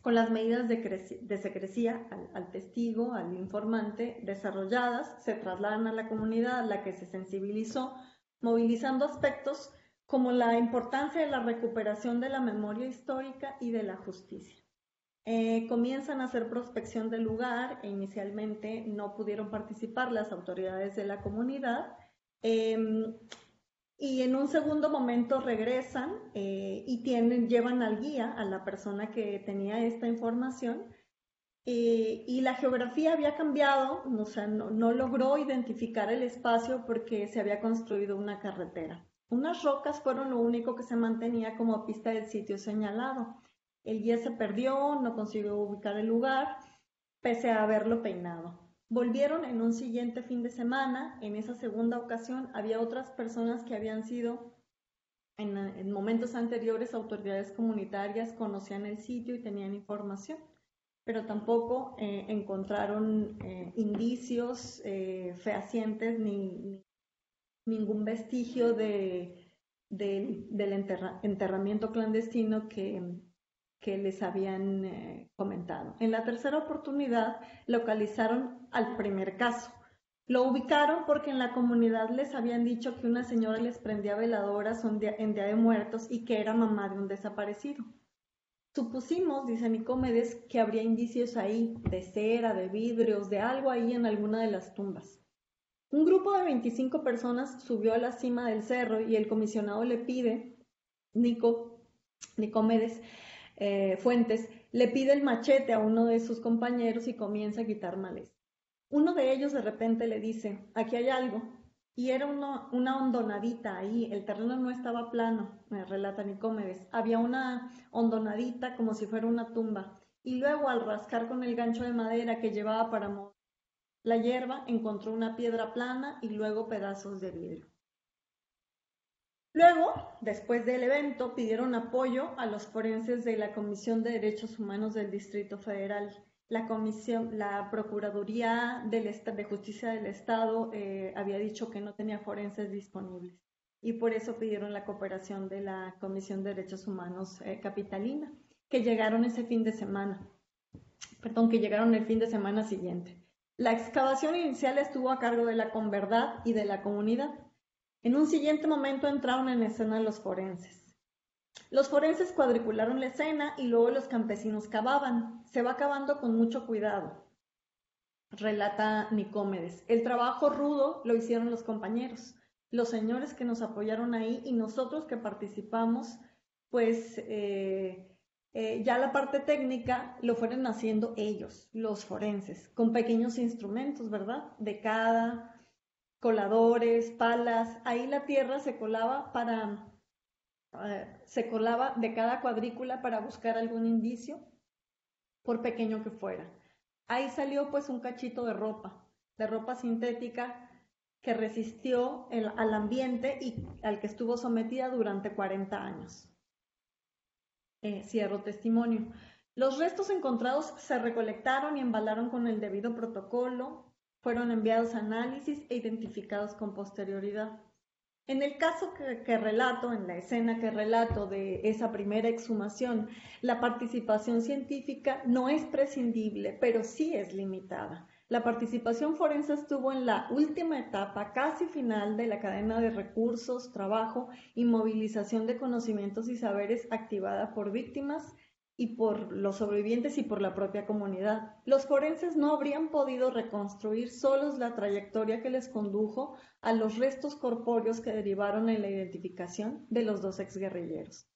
Speaker 3: con las medidas de secrecía al testigo, al informante, desarrolladas, se trasladan a la comunidad a la que se sensibilizó, movilizando aspectos como la importancia de la recuperación de la memoria histórica y de la justicia. Comienzan a hacer prospección del lugar e inicialmente no pudieron participar las autoridades de la comunidad y en un segundo momento regresan y llevan al guía, a la persona que tenía esta información y la geografía había cambiado, o sea, no logró identificar el espacio porque se había construido una carretera. Unas rocas fueron lo único que se mantenía como pista del sitio señalado. El guía se perdió, no consiguió ubicar el lugar, pese a haberlo peinado. Volvieron en un siguiente fin de semana. En esa segunda ocasión había otras personas que habían sido en momentos anteriores autoridades comunitarias, conocían el sitio y tenían información, pero tampoco encontraron indicios fehacientes ni ningún vestigio del enterramiento clandestino que les habían comentado. En la tercera oportunidad localizaron al primer caso. Lo ubicaron porque en la comunidad les habían dicho que una señora les prendía veladoras en Día de Muertos y que era mamá de un desaparecido. Supusimos, dice Nicómedes, que habría indicios ahí de cera, de vidrios, de algo ahí en alguna de las tumbas. Un grupo de 25 personas subió a la cima del cerro y el comisionado le pide, Nicómedes Fuentes, le pide el machete a uno de sus compañeros y comienza a quitar maleza. Uno de ellos de repente le dice, aquí hay algo. y era una hondonadita ahí, el terreno no estaba plano, me relata Nicómedes, había una hondonadita como si fuera una tumba, y luego al rascar con el gancho de madera que llevaba para mover la hierba, encontró una piedra plana y luego pedazos de vidrio. Luego, después del evento, pidieron apoyo a los forenses de la Comisión de Derechos Humanos del Distrito Federal. La Procuraduría de Justicia del Estado había dicho que no tenía forenses disponibles y por eso pidieron la cooperación de la Comisión de Derechos Humanos capitalina, que llegaron ese fin de semana, que llegaron el fin de semana siguiente. La excavación inicial estuvo a cargo de la Converdad y de la comunidad. En un siguiente momento entraron en escena los forenses. Los forenses cuadricularon la escena y luego los campesinos cavaban. Se va cavando con mucho cuidado, relata Nicómedes. El trabajo rudo lo hicieron los compañeros, los señores que nos apoyaron ahí y nosotros que participamos, pues ya la parte técnica lo fueron haciendo ellos, los forenses, con pequeños instrumentos, ¿verdad? De cada coladores, palas, ahí la tierra se colaba de cada cuadrícula para buscar algún indicio, por pequeño que fuera. Ahí salió pues un cachito de ropa sintética que resistió al ambiente y al que estuvo sometida durante 40 años. Cierro testimonio. Los restos encontrados se recolectaron y embalaron con el debido protocolo, fueron enviados a análisis e identificados con posterioridad. En el caso que relato, en la escena que relato de esa primera exhumación, la participación científica no es prescindible, pero sí es limitada. La participación forense estuvo en la última etapa, casi final de la cadena de recursos, trabajo y movilización de conocimientos y saberes activada por víctimas y por los sobrevivientes y por la propia comunidad. Los forenses no habrían podido reconstruir solos la trayectoria que les condujo a los restos corpóreos que derivaron en la identificación de los dos exguerrilleros.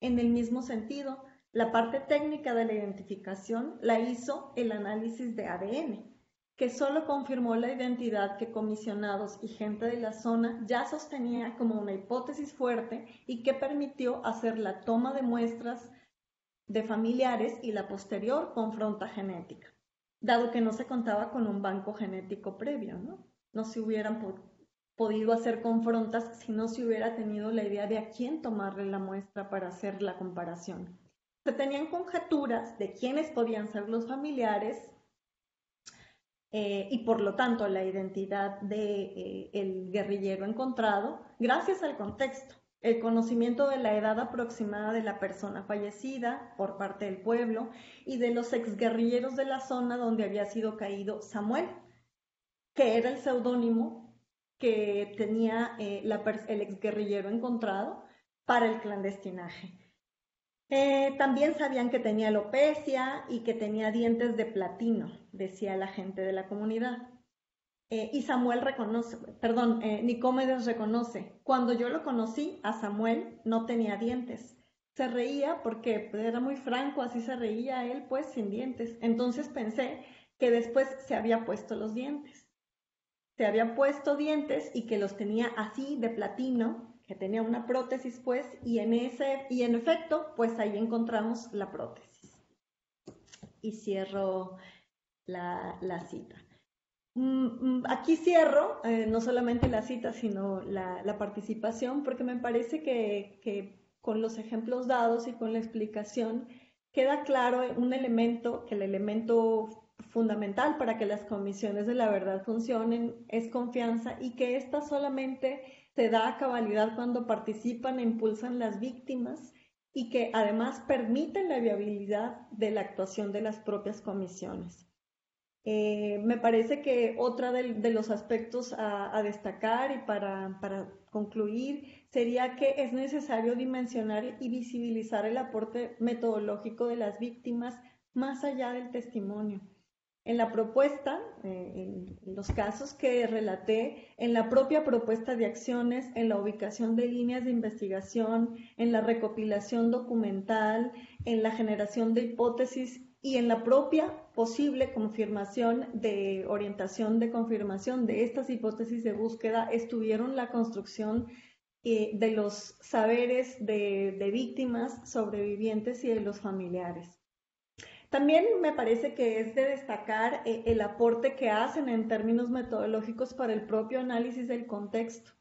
Speaker 3: En el mismo sentido, la parte técnica de la identificación la hizo el análisis de ADN, que solo confirmó la identidad que comisionados y gente de la zona ya sostenía como una hipótesis fuerte y que permitió hacer la toma de muestras de familiares y la posterior confronta genética, dado que no se contaba con un banco genético previo, no se hubieran podido hacer confrontas si no se hubiera tenido la idea de a quién tomarle la muestra para hacer la comparación. Se tenían conjeturas de quiénes podían ser los familiares y por lo tanto la identidad del guerrillero encontrado gracias al contexto. El conocimiento de la edad aproximada de la persona fallecida por parte del pueblo y de los exguerrilleros de la zona donde había sido caído Samuel, que era el seudónimo que tenía el exguerrillero encontrado para el clandestinaje. También sabían que tenía alopecia y que tenía dientes de platino, decía la gente de la comunidad. Y Samuel Nicómedes reconoce, cuando yo lo conocí, a Samuel no tenía dientes. Se reía porque era muy franco, así se reía él, pues sin dientes. Entonces pensé que después se había puesto los dientes. Se había puesto dientes y que los tenía así de platino, que tenía una prótesis pues, y en efecto, pues ahí encontramos la prótesis. Y cierro la cita. Aquí cierro, no solamente la cita, sino la participación, porque me parece que con los ejemplos dados y con la explicación queda claro un elemento, que el elemento fundamental para que las comisiones de la verdad funcionen es confianza y que esta solamente se da a cabalidad cuando participan e impulsan las víctimas y que además permiten la viabilidad de la actuación de las propias comisiones. Me parece que otra de los aspectos a destacar y para concluir sería que es necesario dimensionar y visibilizar el aporte metodológico de las víctimas más allá del testimonio. En la propuesta, en los casos que relaté, en la propia propuesta de acciones, en la ubicación de líneas de investigación, en la recopilación documental, en la generación de hipótesis y en la propia posible confirmación de orientación de confirmación de estas hipótesis de búsqueda, estuvieron la construcción de los saberes de víctimas, sobrevivientes y de los familiares. También me parece que es de destacar el aporte que hacen en términos metodológicos para el propio análisis del contexto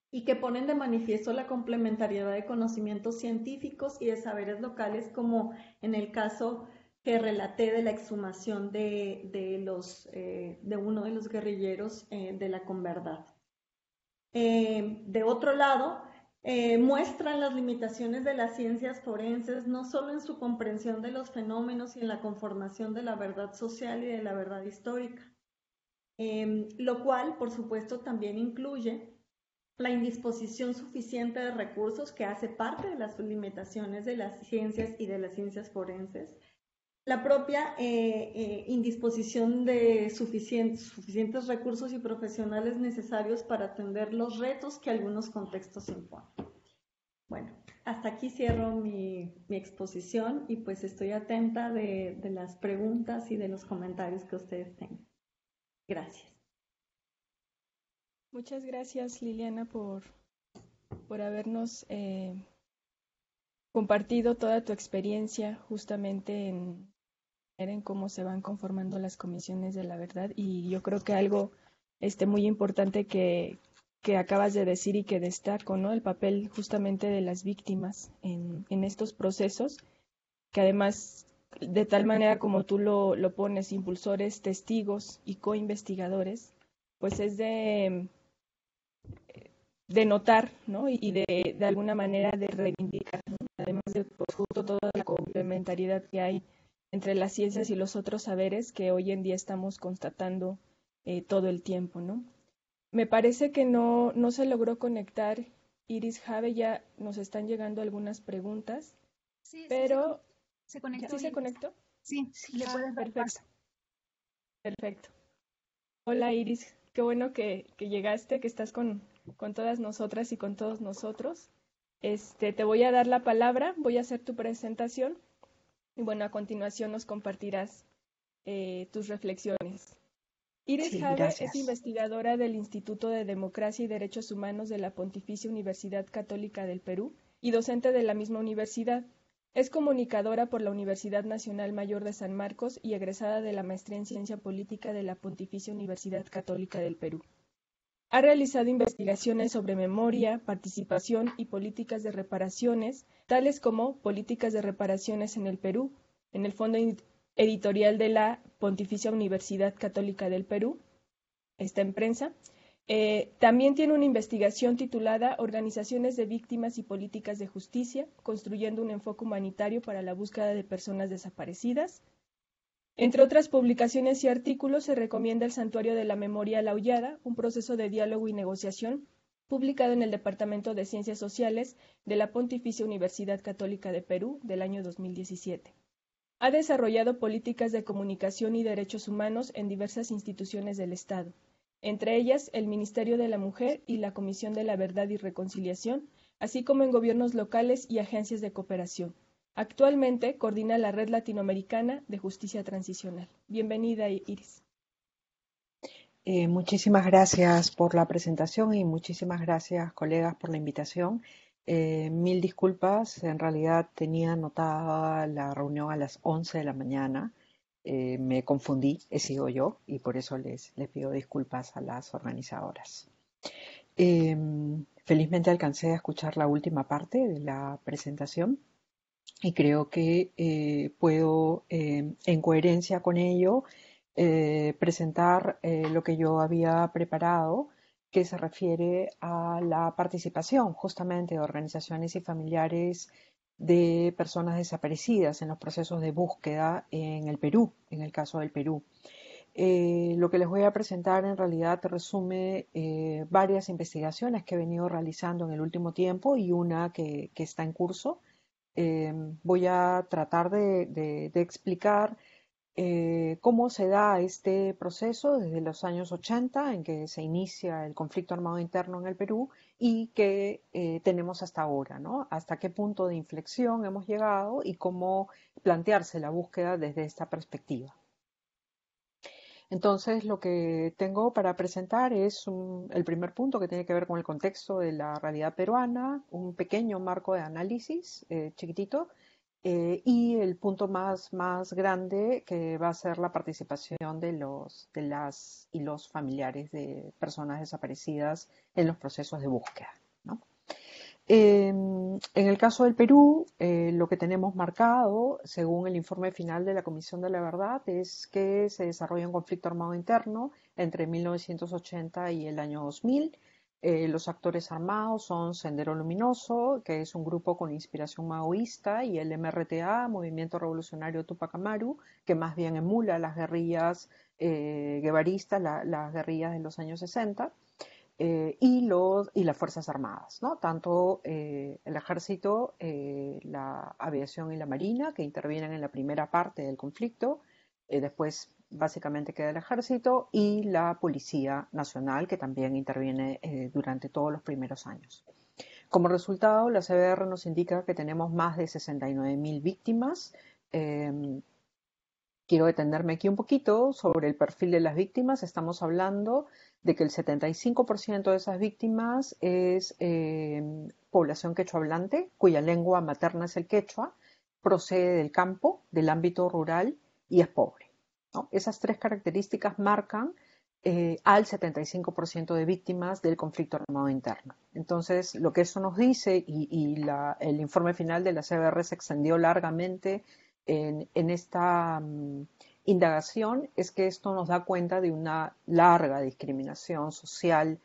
Speaker 3: y que ponen de manifiesto la complementariedad de conocimientos científicos y de saberes locales, como en el caso que relaté de la exhumación de uno de los guerrilleros de la Converdad. De otro lado, muestran las limitaciones de las ciencias forenses, no solo en su comprensión de los fenómenos y en la conformación de la verdad social y de la verdad histórica, lo cual, por supuesto, también incluye la indisposición suficiente de recursos, que hace parte de las limitaciones de las ciencias y de las ciencias forenses, la propia indisposición de suficientes recursos y profesionales necesarios para atender los retos que algunos contextos imponen. Bueno, hasta aquí cierro mi exposición y pues estoy atenta de las preguntas y de los comentarios que ustedes tengan. Gracias.
Speaker 2: Muchas gracias, Liliana, por habernos compartido toda tu experiencia justamente en cómo se van conformando las comisiones de la verdad. Y yo creo que algo muy importante que acabas de decir y que destaco, ¿no? El papel justamente de las víctimas en estos procesos, que además, de tal manera como tú lo pones, impulsores, testigos y coinvestigadores, pues es de notar, ¿no? Y de alguna manera de reivindicar, ¿no? Además de pues, justo toda la complementariedad que hay entre las ciencias y los otros saberes que hoy en día estamos constatando todo el tiempo, ¿no? Me parece que no se logró conectar Iris Jave, ya nos están llegando algunas preguntas,
Speaker 1: Sí,
Speaker 2: pero...
Speaker 1: se conectó.
Speaker 2: ¿Sí se conectó?
Speaker 1: Sí, le puedes dar paso.
Speaker 2: Perfecto. Hola Iris, qué bueno que llegaste, que estás con todas nosotras y con todos nosotros. Te voy a dar la palabra, voy a hacer tu presentación y bueno, a continuación nos compartirás tus reflexiones. Iris Jave es investigadora del Instituto de Democracia y Derechos Humanos de la Pontificia Universidad Católica del Perú y docente de la misma universidad. Es comunicadora por la Universidad Nacional Mayor de San Marcos y egresada de la Maestría en Ciencia Política de la Pontificia Universidad Católica del Perú. Ha realizado investigaciones sobre memoria, participación y políticas de reparaciones, tales como políticas de reparaciones en el Perú, en el Fondo Editorial de la Pontificia Universidad Católica del Perú, está en prensa. También tiene una investigación titulada Organizaciones de Víctimas y Políticas de Justicia, construyendo un enfoque humanitario para la búsqueda de personas desaparecidas. Entre otras publicaciones y artículos, se recomienda el Santuario de la Memoria Laullada, un proceso de diálogo y negociación, publicado en el Departamento de Ciencias Sociales de la Pontificia Universidad Católica de Perú del año 2017. Ha desarrollado políticas de comunicación y derechos humanos en diversas instituciones del Estado, entre ellas el Ministerio de la Mujer y la Comisión de la Verdad y Reconciliación, así como en gobiernos locales y agencias de cooperación. Actualmente coordina la Red Latinoamericana de Justicia Transicional. Bienvenida, Iris.
Speaker 4: Muchísimas gracias por la presentación y muchísimas gracias, colegas, por la invitación. Mil disculpas, en realidad tenía anotada la reunión a las 11 de la mañana. Me confundí, he sido yo, y por eso les pido disculpas a las organizadoras. Felizmente alcancé a escuchar la última parte de la presentación y creo que puedo, en coherencia con ello, presentar lo que yo había preparado, que se refiere a la participación justamente de organizaciones y familiares de personas desaparecidas en los procesos de búsqueda en el Perú, en el caso del Perú. Lo que les voy a presentar en realidad resume varias investigaciones que he venido realizando en el último tiempo y una que está en curso. Voy a tratar de explicar cómo se da este proceso desde los años 80 en que se inicia el conflicto armado interno en el Perú y que tenemos hasta ahora, ¿no? Hasta qué punto de inflexión hemos llegado y cómo plantearse la búsqueda desde esta perspectiva. Entonces, lo que tengo para presentar es el primer punto que tiene que ver con el contexto de la realidad peruana, un pequeño marco de análisis chiquitito, y el punto más grande que va a ser la participación de las y los familiares de personas desaparecidas en los procesos de búsqueda, ¿no? En el caso del Perú, lo que tenemos marcado, según el informe final de la Comisión de la Verdad, es que se desarrolla un conflicto armado interno entre 1980 y el año 2000. Los actores armados son Sendero Luminoso, que es un grupo con inspiración maoísta, y el MRTA, Movimiento Revolucionario Tupac Amaru, que más bien emula las guerrillas guevaristas, las guerrillas de los años 60. Y las Fuerzas Armadas, ¿no? Tanto el Ejército, la Aviación y la Marina, que intervienen en la primera parte del conflicto, después básicamente queda el Ejército, y la Policía Nacional, que también interviene durante todos los primeros años. Como resultado, la CBR nos indica que tenemos más de 69.000 víctimas. Quiero detenerme aquí un poquito sobre el perfil de las víctimas. Estamos hablando de que el 75% de esas víctimas es población quechua hablante, cuya lengua materna es el quechua, procede del campo, del ámbito rural y es pobre, ¿no? Esas tres características marcan al 75% de víctimas del conflicto armado interno. Entonces, lo que eso nos dice, el informe final de la CBR se extendió largamente en esta indagación, es que esto nos da cuenta de una larga discriminación social,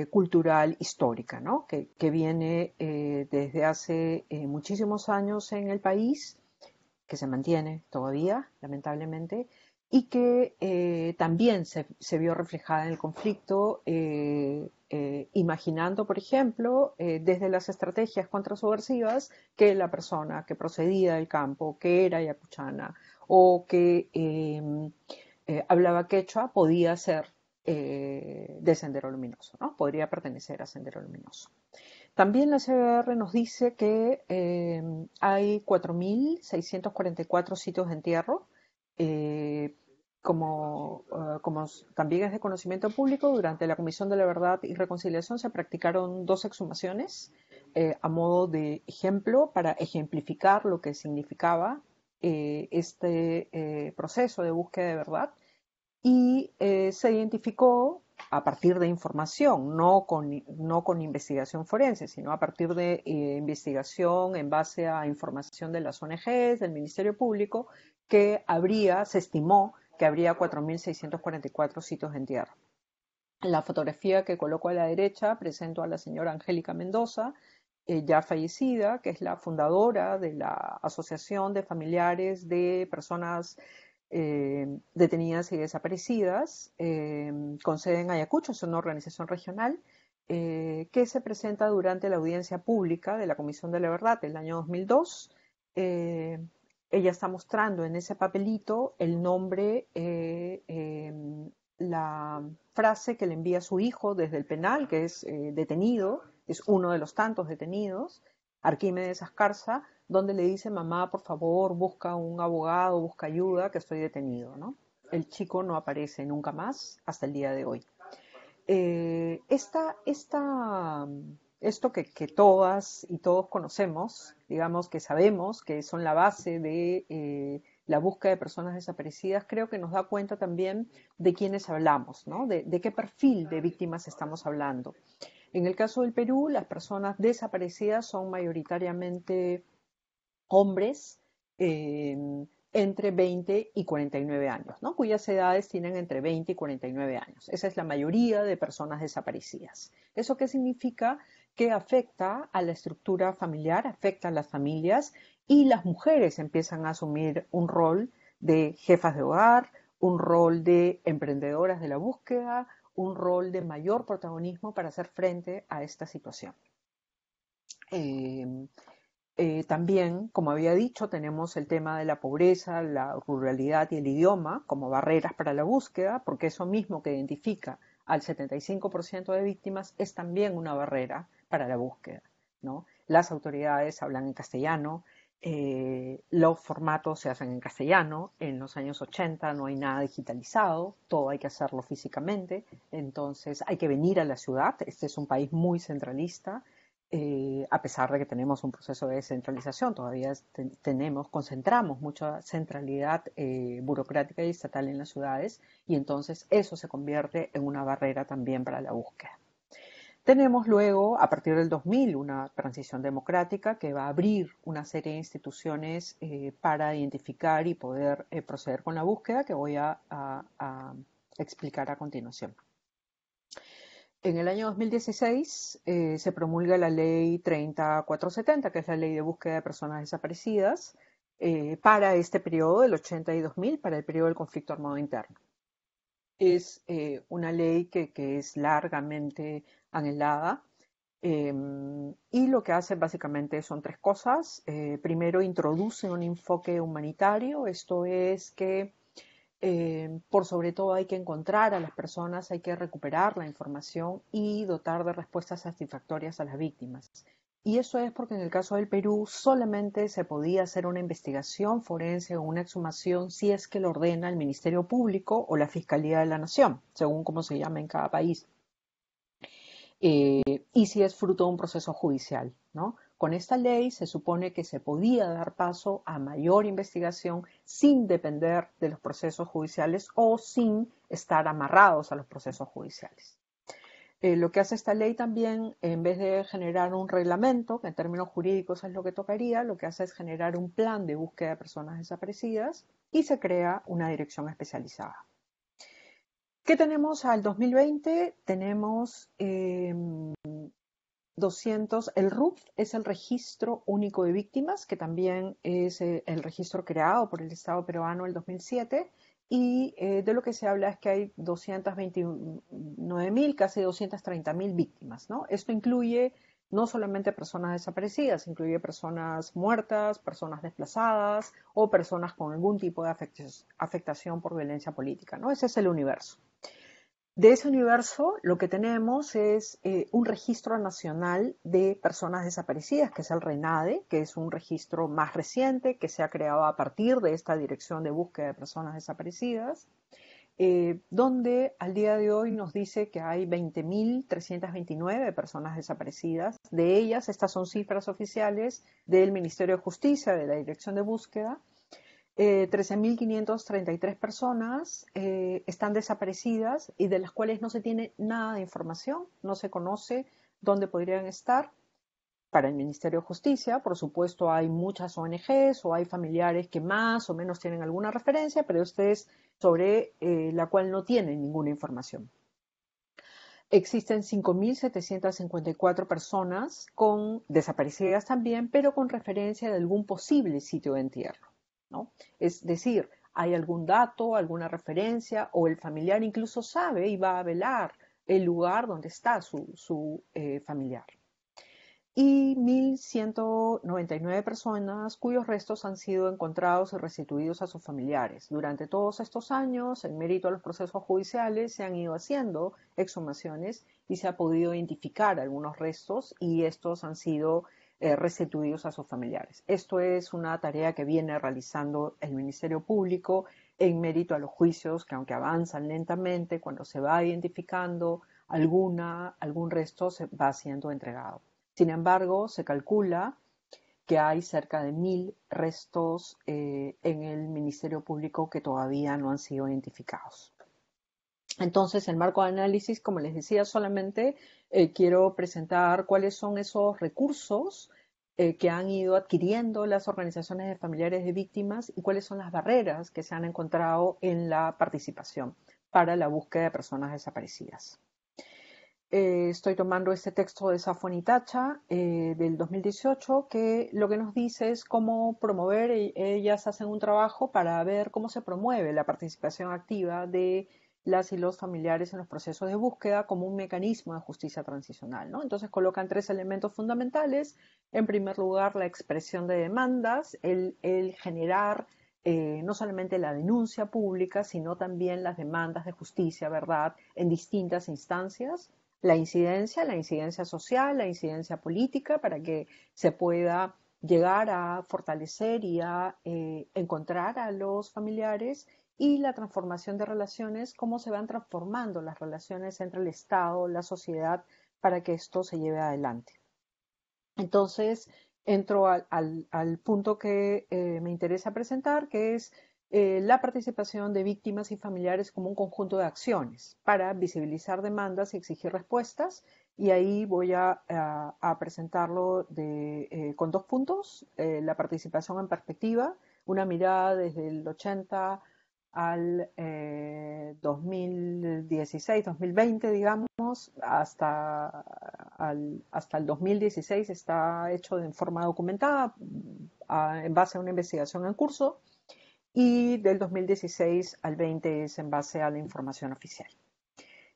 Speaker 4: cultural, histórica, ¿no? que viene desde hace muchísimos años en el país, que se mantiene todavía, lamentablemente, y que también se vio reflejada en el conflicto, imaginando, por ejemplo, desde las estrategias contrasubversivas, que la persona que procedía del campo, que era yacuchana o que hablaba quechua, podía ser de Sendero Luminoso, ¿no? Podría pertenecer a Sendero Luminoso. También la CBR nos dice que hay 4.644 sitios de entierro. Como también es de conocimiento público, durante la Comisión de la Verdad y Reconciliación se practicaron 2 exhumaciones a modo de ejemplo para ejemplificar lo que significaba este proceso de búsqueda de verdad, y se identificó a partir de información, no con investigación forense, sino a partir de investigación en base a información de las ONGs, del Ministerio Público, que se estimó que habría 4.644 sitios de entierro. La fotografía que coloco a la derecha presento a la señora Angélica Mendoza, ya fallecida, que es la fundadora de la Asociación de Familiares de Personas detenidas y desaparecidas, con sede en Ayacucho, es una organización regional, que se presenta durante la audiencia pública de la Comisión de la Verdad del año 2002. Ella está mostrando en ese papelito el nombre, la frase que le envía su hijo desde el penal, que es detenido, es uno de los tantos detenidos, Arquímedes Ascarza, donde le dice: mamá, por favor, busca un abogado, busca ayuda, que estoy detenido, ¿no? El chico no aparece nunca más hasta el día de hoy. Esto que todas y todos conocemos, digamos que sabemos que son la base de la búsqueda de personas desaparecidas, creo que nos da cuenta también de quiénes hablamos, ¿no? De qué perfil de víctimas estamos hablando. En el caso del Perú, las personas desaparecidas son mayoritariamente hombres entre 20 y 49 años, ¿no? Cuyas edades tienen entre 20 y 49 años. Esa es la mayoría de personas desaparecidas. ¿Eso qué significa? Que afecta a la estructura familiar, afecta a las familias, y las mujeres empiezan a asumir un rol de jefas de hogar, un rol de emprendedoras de la búsqueda, un rol de mayor protagonismo para hacer frente a esta situación. También, como había dicho, tenemos el tema de la pobreza, la ruralidad y el idioma como barreras para la búsqueda, porque eso mismo que identifica al 75% de víctimas es también una barrera para la búsqueda, ¿no? Las autoridades hablan en castellano, los formatos se hacen en castellano, en los años 80 no hay nada digitalizado, todo hay que hacerlo físicamente, entonces hay que venir a la ciudad, este es un país muy centralista, a pesar de que tenemos un proceso de descentralización, todavía concentramos mucha centralidad burocrática y estatal en las ciudades y entonces eso se convierte en una barrera también para la búsqueda. Tenemos luego, a partir del 2000, una transición democrática que va a abrir una serie de instituciones para identificar y poder proceder con la búsqueda que voy a explicar a continuación. En el año 2016 se promulga la ley 30470, que es la ley de búsqueda de personas desaparecidas, para este periodo del 80 y 2000, para el periodo del conflicto armado interno. Es una ley que es largamente anhelada y lo que hace básicamente son tres cosas. Primero, introduce un enfoque humanitario, esto es que por sobre todo hay que encontrar a las personas, hay que recuperar la información y dotar de respuestas satisfactorias a las víctimas. Y eso es porque en el caso del Perú solamente se podía hacer una investigación forense o una exhumación si es que lo ordena el Ministerio Público o la Fiscalía de la Nación, según cómo se llama en cada país. Y si es fruto de un proceso judicial, ¿no? Con esta ley se supone que se podía dar paso a mayor investigación sin depender de los procesos judiciales o sin estar amarrados a los procesos judiciales. Lo que hace esta ley también, en vez de generar un reglamento, que en términos jurídicos es lo que tocaría, lo que hace es generar un plan de búsqueda de personas desaparecidas y se crea una dirección especializada. ¿Qué tenemos al 2020? Tenemos 200, el RUF es el Registro Único de Víctimas, que también es el registro creado por el Estado peruano en el 2007, y de lo que se habla es que hay 229.000, casi 230.000 víctimas, ¿no? Esto incluye no solamente personas desaparecidas, incluye personas muertas, personas desplazadas o personas con algún tipo de afectación por violencia política, ¿no? Ese es el universo. De ese universo, lo que tenemos es un registro nacional de personas desaparecidas, que es el RENADE, que es un registro más reciente que se ha creado a partir de esta Dirección de Búsqueda de Personas Desaparecidas, donde al día de hoy nos dice que hay 20.329 personas desaparecidas. De ellas, estas son cifras oficiales del Ministerio de Justicia, de la Dirección de Búsqueda. 13.533 personas están desaparecidas y de las cuales no se tiene nada de información, no se conoce dónde podrían estar. Para el Ministerio de Justicia, por supuesto, hay muchas ONGs o hay familiares que más o menos tienen alguna referencia, pero esta es sobre la cual no tienen ninguna información. Existen 5.754 personas desaparecidas también, pero con referencia de algún posible sitio de entierro, ¿no? Es decir, hay algún dato, alguna referencia o el familiar incluso sabe y va a velar el lugar donde está su familiar. Y 1.199 personas cuyos restos han sido encontrados y restituidos a sus familiares. Durante todos estos años, en mérito a los procesos judiciales, se han ido haciendo exhumaciones y se ha podido identificar algunos restos y estos han sido restituidos a sus familiares. Esto es una tarea que viene realizando el Ministerio Público en mérito a los juicios que, aunque avanzan lentamente, cuando se va identificando algún resto se va siendo entregado. Sin embargo, se calcula que hay cerca de 1.000 restos en el Ministerio Público que todavía no han sido identificados. Entonces, el marco de análisis, como les decía, solamente quiero presentar cuáles son esos recursos que han ido adquiriendo las organizaciones de familiares de víctimas y cuáles son las barreras que se han encontrado en la participación para la búsqueda de personas desaparecidas. Estoy tomando este texto de Safwan y Tacha del 2018 que lo que nos dice es cómo promover, ellas hacen un trabajo para ver cómo se promueve la participación activa de las y los familiares en los procesos de búsqueda como un mecanismo de justicia transicional, ¿no? Entonces colocan tres elementos fundamentales. En primer lugar, la expresión de demandas, el generar no solamente la denuncia pública, sino también las demandas de justicia, verdad, en distintas instancias. La incidencia social, la incidencia política, para que se pueda llegar a fortalecer y a encontrar a los familiares, y la transformación de relaciones, cómo se van transformando las relaciones entre el Estado, la sociedad, para que esto se lleve adelante. Entonces, entro al punto que me interesa presentar, que es la participación de víctimas y familiares como un conjunto de acciones para visibilizar demandas y exigir respuestas. Y ahí voy a presentarlo con dos puntos: la participación en perspectiva, una mirada desde el 80 al 2016-2020, digamos, hasta el 2016 está hecho en forma documentada en base a una investigación en curso, y del 2016 al 20 es en base a la información oficial.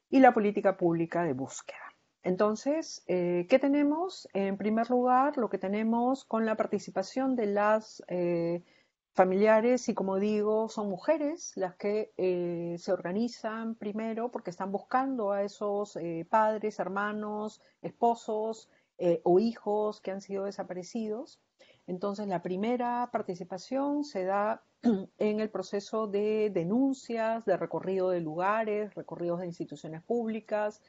Speaker 4: Y la política pública de búsqueda. Entonces, ¿qué tenemos? En primer lugar, lo que tenemos con la participación de las familiares, y como digo, son mujeres las que se organizan primero porque están buscando a esos padres, hermanos, esposos o hijos que han sido desaparecidos. Entonces, la primera participación se da en el proceso de denuncias, de recorrido de lugares, recorridos de instituciones públicas,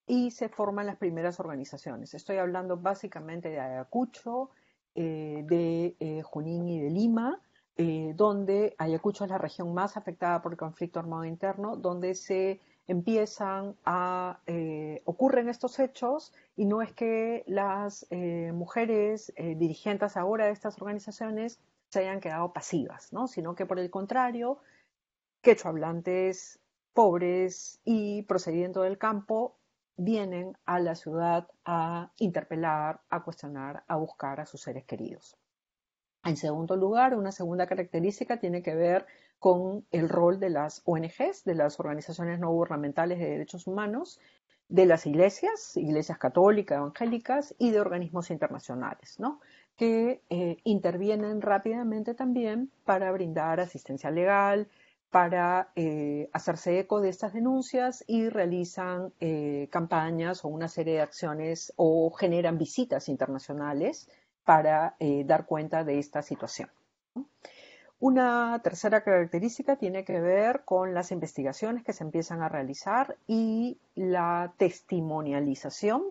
Speaker 4: y se forman las primeras organizaciones. Estoy hablando básicamente de Ayacucho, de Junín y de Lima, donde Ayacucho es la región más afectada por el conflicto armado interno, donde se empiezan ocurren estos hechos, y no es que las mujeres dirigentes ahora de estas organizaciones se hayan quedado pasivas, ¿no? Sino que por el contrario, quechohablantes, pobres y procediendo del campo, vienen a la ciudad a interpelar, a cuestionar, a buscar a sus seres queridos. En segundo lugar, una segunda característica tiene que ver con el rol de las ONGs, de las organizaciones no gubernamentales de derechos humanos, de las iglesias católicas, evangélicas, y de organismos internacionales, ¿no? Que intervienen rápidamente también para brindar asistencia legal, para hacerse eco de estas denuncias, y realizan campañas o una serie de acciones o generan visitas internacionales para dar cuenta de esta situación. Una tercera característica tiene que ver con las investigaciones que se empiezan a realizar y la testimonialización,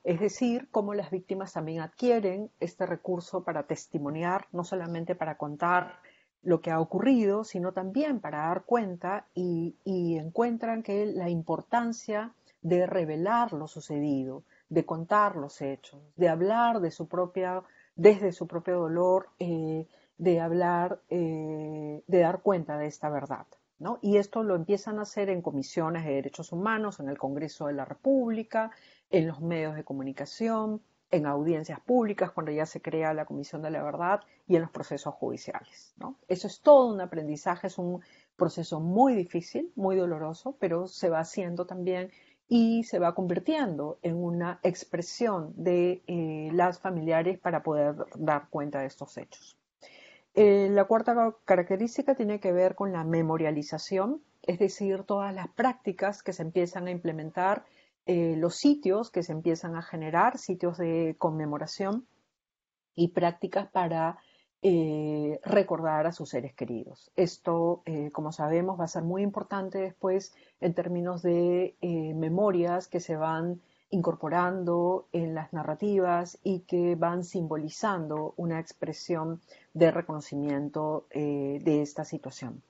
Speaker 4: es decir, cómo las víctimas también adquieren este recurso para testimoniar, no solamente para contar lo que ha ocurrido, sino también para dar cuenta, y encuentran que la importancia de revelar lo sucedido, de contar los hechos, de hablar desde su propio dolor, de hablar, de dar cuenta de esta verdad, ¿no? Y esto lo empiezan a hacer en comisiones de derechos humanos, en el Congreso de la República, en los medios de comunicación, en audiencias públicas, cuando ya se crea la Comisión de la Verdad, y en los procesos judiciales, ¿no? Eso es todo un aprendizaje, es un proceso muy difícil, muy doloroso, pero se va haciendo también y se va convirtiendo en una expresión de las familiares para poder dar cuenta de estos hechos. La cuarta característica tiene que ver con la memorialización, es decir, todas las prácticas que se empiezan a implementar, los sitios que se empiezan a generar, sitios de conmemoración y prácticas para recordar a sus seres queridos. Esto, como sabemos, va a ser muy importante después en términos de memorias que se van incorporando en las narrativas y que van simbolizando una expresión de reconocimiento de esta situación.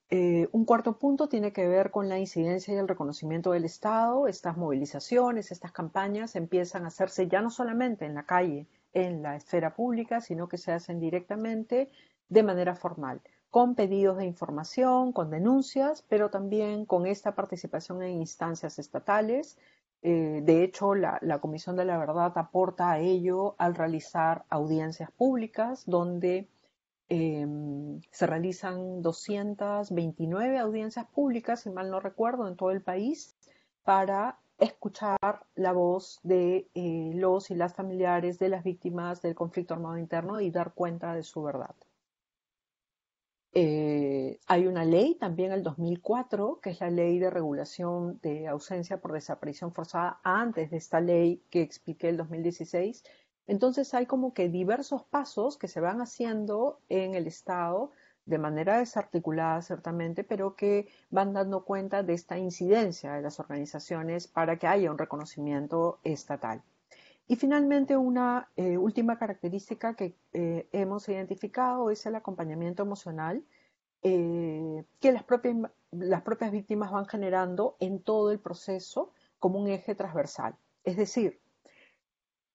Speaker 4: Un cuarto punto tiene que ver con la incidencia y el reconocimiento del Estado. Estas movilizaciones, estas campañas empiezan a hacerse ya no solamente en la calle, en la esfera pública, sino que se hacen directamente de manera formal, con pedidos de información, con denuncias, pero también con esta participación en instancias estatales. De hecho, la Comisión de la Verdad aporta a ello al realizar audiencias públicas donde Se realizan 229 audiencias públicas, si mal no recuerdo, en todo el país para escuchar la voz de los y las familiares de las víctimas del conflicto armado interno y dar cuenta de su verdad. Hay una ley también el 2004, que es la ley de regulación de ausencia por desaparición forzada, antes de esta ley que expliqué el 2016. Entonces hay como que diversos pasos que se van haciendo en el Estado de manera desarticulada ciertamente, pero que van dando cuenta de esta incidencia de las organizaciones para que haya un reconocimiento estatal. Y finalmente, una última característica que hemos identificado es el acompañamiento emocional que las propias víctimas van generando en todo el proceso como un eje transversal. Es decir,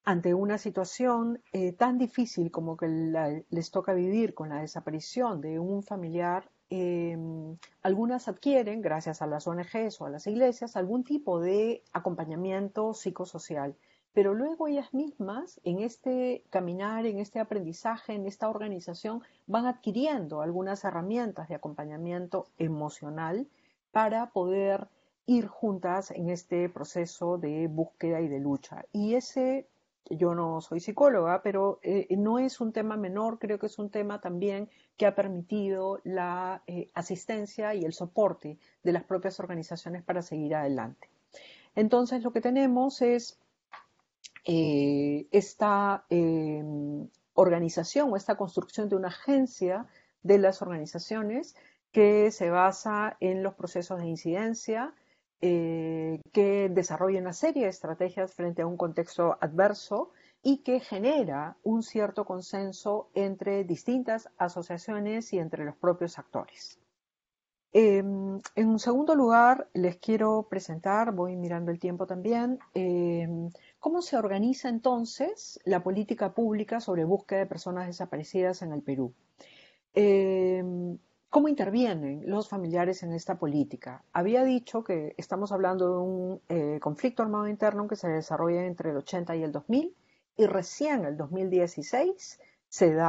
Speaker 4: ante una situación tan difícil como que les toca vivir con la desaparición de un familiar, algunas adquieren, gracias a las ONGs o a las iglesias, algún tipo de acompañamiento psicosocial. Pero luego ellas mismas, en este caminar, en este aprendizaje, en esta organización, van adquiriendo algunas herramientas de acompañamiento emocional para poder ir juntas en este proceso de búsqueda y de lucha. Y yo no soy psicóloga, pero no es un tema menor, creo que es un tema también que ha permitido la asistencia y el soporte de las propias organizaciones para seguir adelante. Entonces lo que tenemos es esta organización o esta construcción de una agencia de las organizaciones que se basa en los procesos de incidencia, que desarrolla una serie de estrategias frente a un contexto adverso y que genera un cierto consenso entre distintas asociaciones y entre los propios actores. En un segundo lugar, les quiero presentar, voy mirando el tiempo también, cómo se organiza entonces la política pública sobre búsqueda de personas desaparecidas en el Perú. ¿Cómo intervienen los familiares en esta política? Había dicho que estamos hablando de un conflicto armado interno que se desarrolla entre el 80 y el 2000 y recién el 2016 se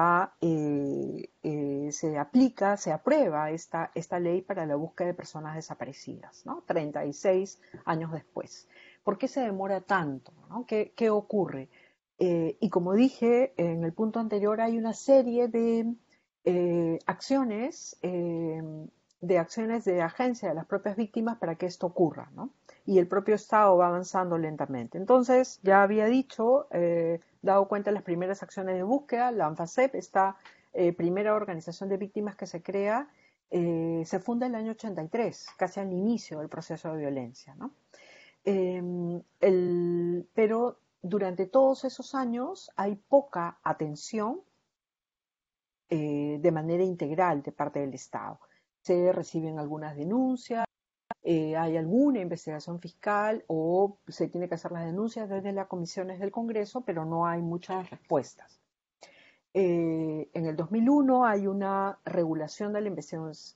Speaker 4: aplica, se aprueba esta ley para la búsqueda de personas desaparecidas, ¿no? 36 años después. ¿Por qué se demora tanto? ¿No? ¿Qué ocurre? Y como dije en el punto anterior, hay una serie de acciones de agencia de las propias víctimas para que esto ocurra, ¿no? Y el propio Estado va avanzando lentamente. Entonces, ya había dicho, dado cuenta de las primeras acciones de búsqueda, la ANFACEP, esta primera organización de víctimas que se crea, se funda en el año 83, casi al inicio del proceso de violencia, ¿no? Pero durante todos esos años hay poca atención de manera integral de parte del Estado. Se reciben algunas denuncias, hay alguna investigación fiscal o se tiene que hacer las denuncias desde las comisiones del Congreso, pero no hay muchas respuestas. En el 2001 hay una regulación de la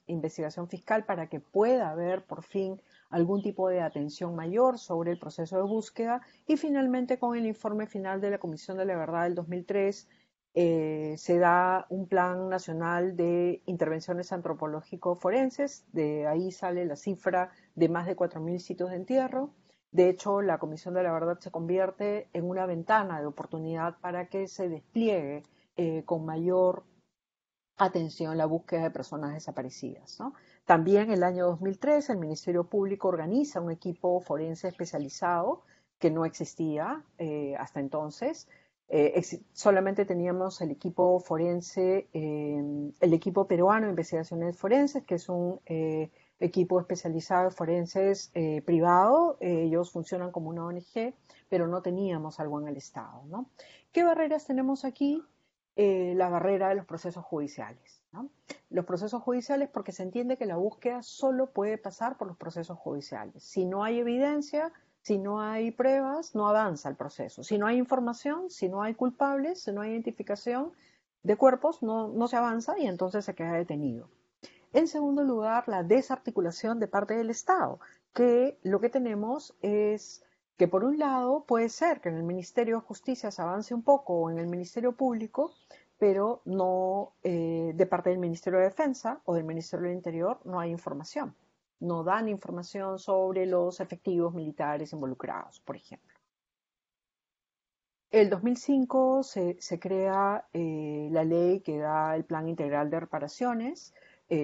Speaker 4: investigación fiscal para que pueda haber por fin algún tipo de atención mayor sobre el proceso de búsqueda y finalmente con el informe final de la Comisión de la Verdad del 2003 se da un plan nacional de intervenciones antropológico-forenses, de ahí sale la cifra de más de 4.000 sitios de entierro. De hecho, la Comisión de la Verdad se convierte en una ventana de oportunidad para que se despliegue con mayor atención la búsqueda de personas desaparecidas, ¿no? También en el año 2003 el Ministerio Público organiza un equipo forense especializado que no existía hasta entonces. Solamente teníamos el equipo forense, el equipo peruano de investigaciones forenses, que es un equipo especializado en forenses privado. Ellos funcionan como una ONG, pero no teníamos algo en el Estado, ¿no? ¿Qué barreras tenemos aquí? La barrera de los procesos judiciales, ¿no? Los procesos judiciales porque se entiende que la búsqueda solo puede pasar por los procesos judiciales. Si no hay evidencia, si no hay pruebas, no avanza el proceso. Si no hay información, si no hay culpables, si no hay identificación de cuerpos, no se avanza y entonces se queda detenido. En segundo lugar, la desarticulación de parte del Estado, que lo que tenemos es que por un lado puede ser que en el Ministerio de Justicia se avance un poco o en el Ministerio Público, pero no de parte del Ministerio de Defensa o del Ministerio del Interior no hay información. No dan información sobre los efectivos militares involucrados, por ejemplo. El 2005 se crea la ley que da el Plan Integral de Reparaciones.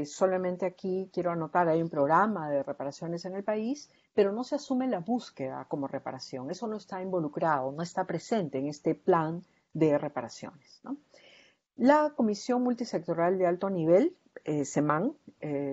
Speaker 4: Solamente aquí quiero anotar, hay un programa de reparaciones en el país, pero no se asume la búsqueda como reparación. Eso no está involucrado, no está presente en este plan de reparaciones, ¿no? La Comisión Multisectorial de Alto Nivel, CEMAN,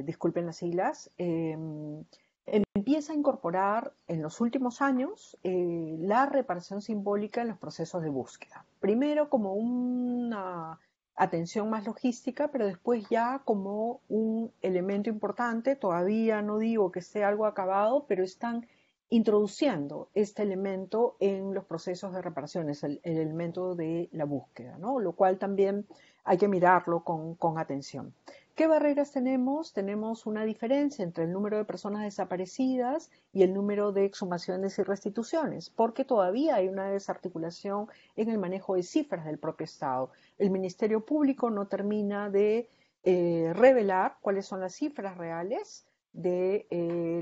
Speaker 4: disculpen las siglas, empieza a incorporar en los últimos años la reparación simbólica en los procesos de búsqueda. Primero como una atención más logística, pero después ya como un elemento importante. Todavía no digo que esté algo acabado, pero están introduciendo este elemento en los procesos de reparaciones, el elemento de la búsqueda, ¿no? Lo cual también hay que mirarlo con atención. ¿Qué barreras tenemos? Tenemos una diferencia entre el número de personas desaparecidas y el número de exhumaciones y restituciones, porque todavía hay una desarticulación en el manejo de cifras del propio Estado. El Ministerio Público no termina de revelar cuáles son las cifras reales de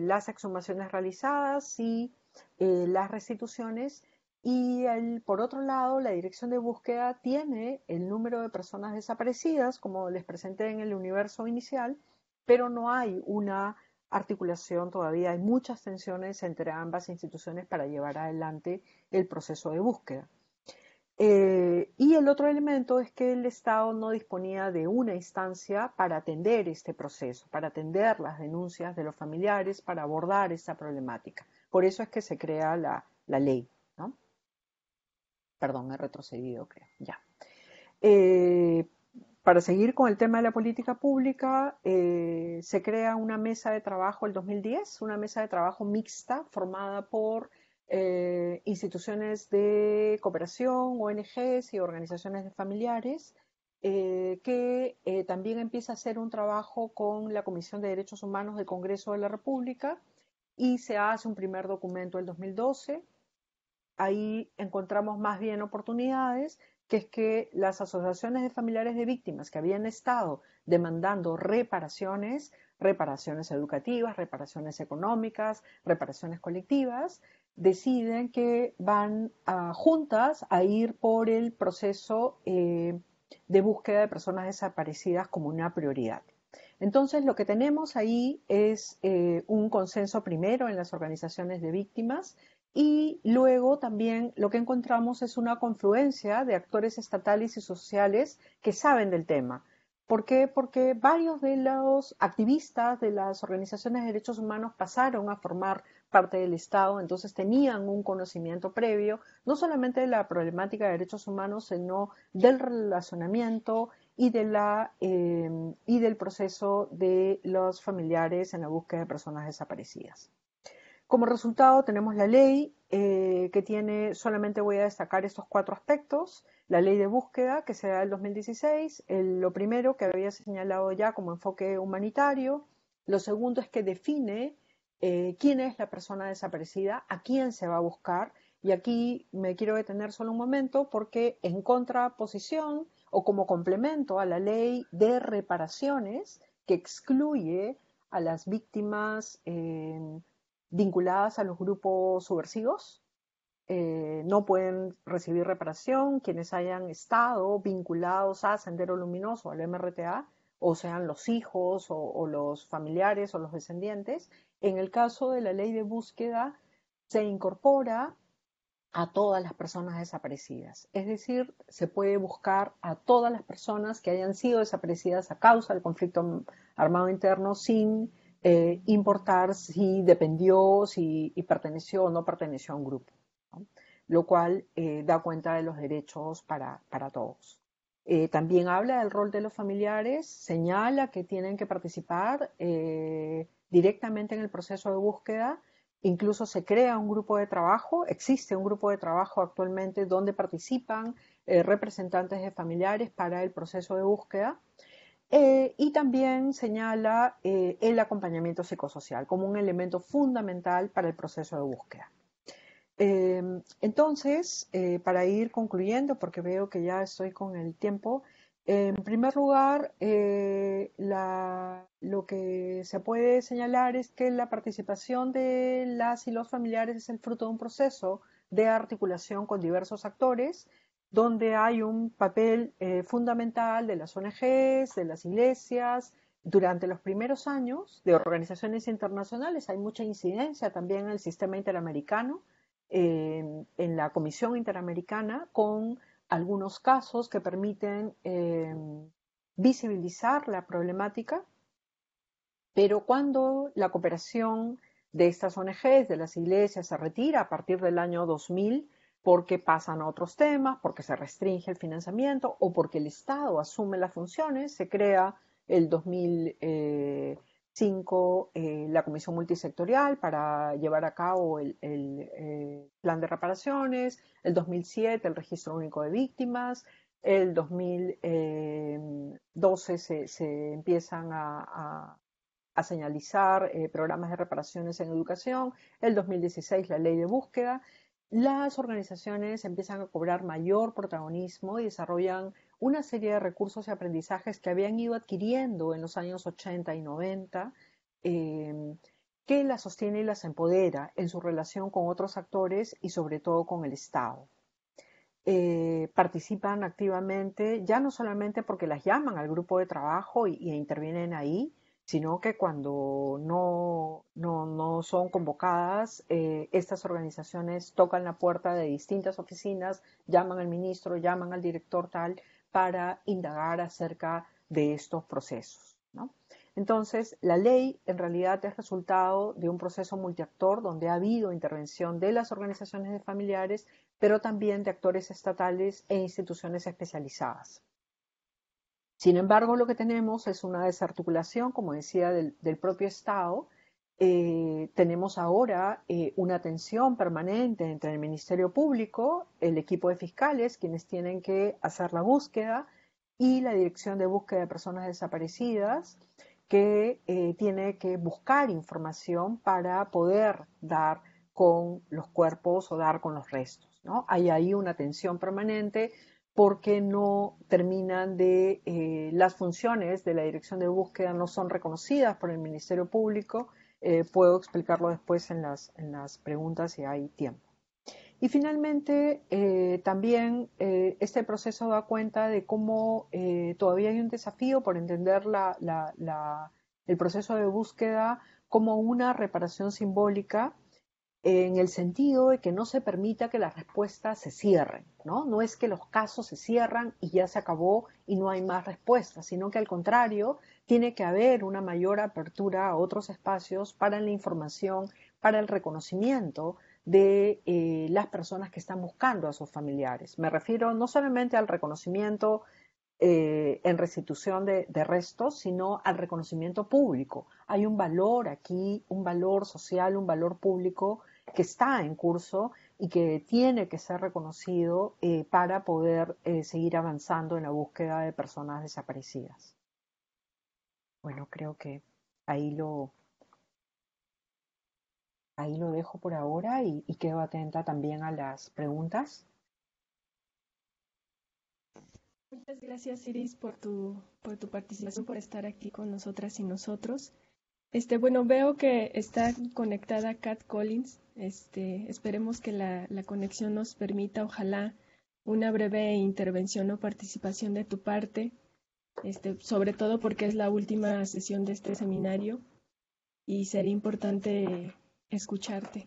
Speaker 4: las exhumaciones realizadas y las restituciones. Y por otro lado, la Dirección de Búsqueda tiene el número de personas desaparecidas, como les presenté en el universo inicial, pero no hay una articulación todavía, hay muchas tensiones entre ambas instituciones para llevar adelante el proceso de búsqueda. Y el otro elemento es que el Estado no disponía de una instancia para atender este proceso, para atender las denuncias de los familiares, para abordar esta problemática. Por eso es que se crea la ley, ¿no? Perdón, he retrocedido, creo. Ya. Para seguir con el tema de la política pública, se crea una mesa de trabajo el 2010, una mesa de trabajo mixta formada por instituciones de cooperación, ONGs y organizaciones de familiares, que también empieza a hacer un trabajo con la Comisión de Derechos Humanos del Congreso de la República y se hace un primer documento el 2012. Ahí encontramos más bien oportunidades, que es que las asociaciones de familiares de víctimas que habían estado demandando reparaciones educativas, reparaciones económicas, reparaciones colectivas, deciden que van juntas a ir por el proceso de búsqueda de personas desaparecidas como una prioridad. Entonces, lo que tenemos ahí es un consenso primero en las organizaciones de víctimas y luego también lo que encontramos es una confluencia de actores estatales y sociales que saben del tema. ¿Por qué? Porque varios de los activistas de las organizaciones de derechos humanos pasaron a formar parte del Estado, entonces tenían un conocimiento previo, no solamente de la problemática de derechos humanos, sino del relacionamiento y del proceso de los familiares en la búsqueda de personas desaparecidas. Como resultado tenemos la ley que tiene, solamente voy a destacar estos 4 aspectos, la ley de búsqueda que se da en el 2016, lo primero que había señalado ya como enfoque humanitario, lo segundo es que define quién es la persona desaparecida, a quién se va a buscar, y aquí me quiero detener solo un momento porque en contraposición o como complemento a la ley de reparaciones que excluye a las víctimas vinculadas a los grupos subversivos, no pueden recibir reparación quienes hayan estado vinculados a Sendero Luminoso, al MRTA, o sean los hijos o los familiares o los descendientes. En el caso de la ley de búsqueda se incorpora a todas las personas desaparecidas. Es decir, se puede buscar a todas las personas que hayan sido desaparecidas a causa del conflicto armado interno sin importar si dependió, si perteneció o no perteneció a un grupo, ¿no? Lo cual da cuenta de los derechos para todos. También habla del rol de los familiares, señala que tienen que participar directamente en el proceso de búsqueda. Incluso se crea un grupo de trabajo, existe un grupo de trabajo actualmente donde participan representantes de familiares para el proceso de búsqueda. Y también señala el acompañamiento psicosocial como un elemento fundamental para el proceso de búsqueda. Entonces, para ir concluyendo, porque veo que ya estoy con el tiempo, En primer lugar, lo que se puede señalar es que la participación de las y los familiares es el fruto de un proceso de articulación con diversos actores, donde hay un papel fundamental de las ONGs, de las iglesias. Durante los primeros años de organizaciones internacionales hay mucha incidencia también en el sistema interamericano, en la Comisión Interamericana, con algunos casos que permiten visibilizar la problemática, pero cuando la cooperación de estas ONGs, de las iglesias, se retira a partir del año 2000, porque pasan a otros temas, porque se restringe el financiamiento o porque el Estado asume las funciones, se crea el 2005 la Comisión Multisectorial para llevar a cabo el plan de reparaciones, el 2007 el Registro Único de Víctimas, el 2012 se empiezan a señalizar programas de reparaciones en educación, el 2016 la ley de búsqueda. Las organizaciones empiezan a cobrar mayor protagonismo y desarrollan una serie de recursos y aprendizajes que habían ido adquiriendo en los años 80 y 90, que las sostiene y las empodera en su relación con otros actores y sobre todo con el Estado. Participan activamente, ya no solamente porque las llaman al grupo de trabajo y intervienen ahí, sino que cuando no son convocadas, estas organizaciones tocan la puerta de distintas oficinas, llaman al ministro, llaman al director tal, para indagar acerca de estos procesos, ¿no? Entonces, la ley en realidad es resultado de un proceso multiactor donde ha habido intervención de las organizaciones de familiares, pero también de actores estatales e instituciones especializadas. Sin embargo, lo que tenemos es una desarticulación, como decía, del propio Estado. Tenemos ahora una tensión permanente entre el Ministerio Público, el equipo de fiscales, quienes tienen que hacer la búsqueda, y la Dirección de Búsqueda de Personas Desaparecidas, que tiene que buscar información para poder dar con los cuerpos o dar con los restos, ¿no? Hay ahí una tensión permanente porque no terminan de, las funciones de la Dirección de Búsqueda no son reconocidas por el Ministerio Público. Puedo explicarlo después en las preguntas si hay tiempo. Y finalmente, también este proceso da cuenta de cómo todavía hay un desafío por entender el proceso de búsqueda como una reparación simbólica, en el sentido de que no se permita que las respuestas se cierren, ¿no? No es que los casos se cierran y ya se acabó y no hay más respuestas, sino que al contrario, tiene que haber una mayor apertura a otros espacios para la información, para el reconocimiento de las personas que están buscando a sus familiares. Me refiero no solamente al reconocimiento en restitución de restos, sino al reconocimiento público. Hay un valor aquí, un valor social, un valor público que está en curso y que tiene que ser reconocido para poder seguir avanzando en la búsqueda de personas desaparecidas. Bueno, creo que ahí lo dejo por ahora y quedo atenta también a las preguntas.
Speaker 2: Muchas gracias, Iris, por tu participación, por estar aquí con nosotras y nosotros. Bueno, veo que está conectada Kat Collins. Esperemos que la conexión nos permita, ojalá, una breve intervención o participación de tu parte, sobre todo porque es la última sesión de este seminario y sería importante escucharte.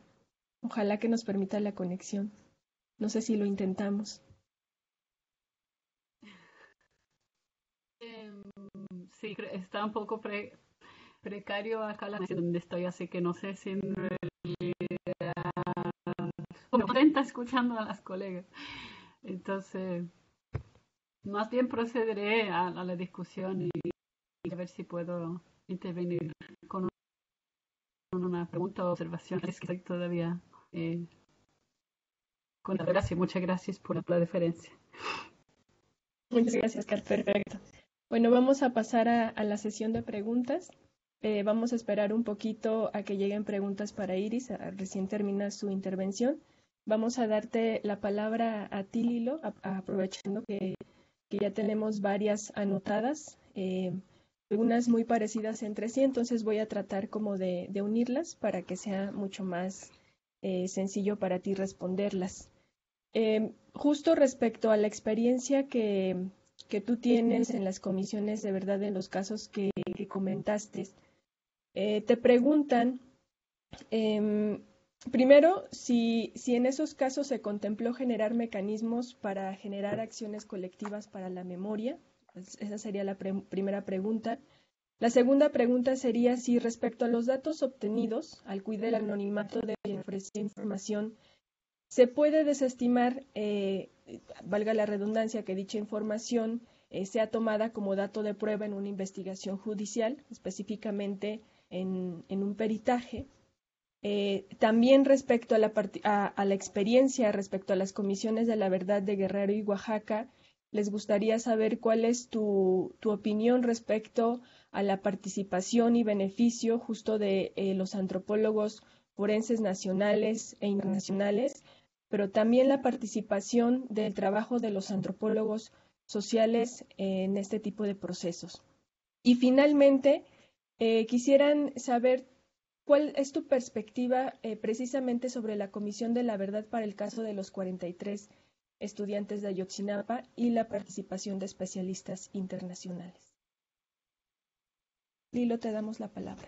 Speaker 2: Ojalá que nos permita la conexión. No sé si lo intentamos.
Speaker 5: Sí, está un poco precario acá la donde estoy, así que no sé si en realidad contenta escuchando a las colegas. Entonces, más bien procederé a la discusión y a ver si puedo intervenir con una pregunta o observación. Es que estoy todavía con la gracia. Muchas gracias por la deferencia.
Speaker 2: Muchas gracias, Kat. Perfecto. Bueno, vamos a pasar a la sesión de preguntas. Vamos a esperar un poquito a que lleguen preguntas para Iris. Recién termina su intervención. Vamos a darte la palabra a ti, Lilo, aprovechando que que ya tenemos varias anotadas, algunas muy parecidas entre sí, entonces voy a tratar como de unirlas para que sea mucho más sencillo para ti responderlas. Justo respecto a la experiencia que tú tienes en las comisiones de verdad en los casos que comentaste, te preguntan primero si en esos casos se contempló generar mecanismos para generar acciones colectivas para la memoria. Pues esa sería la primera pregunta. La segunda pregunta sería si respecto a los datos obtenidos al cuidar el anonimato de quien ofrece información, se puede desestimar, valga la redundancia, que dicha información sea tomada como dato de prueba en una investigación judicial, específicamente en un peritaje. También respecto a la experiencia, respecto a las comisiones de la verdad de Guerrero y Oaxaca, les gustaría saber cuál es tu opinión respecto a la participación y beneficio justo de los antropólogos forenses nacionales e internacionales, pero también la participación del trabajo de los antropólogos sociales en este tipo de procesos. Y finalmente, quisieran saber cuál es tu perspectiva precisamente sobre la Comisión de la Verdad para el caso de los 43 estudiantes de Ayotzinapa y la participación de especialistas internacionales. Lilo, te damos la palabra.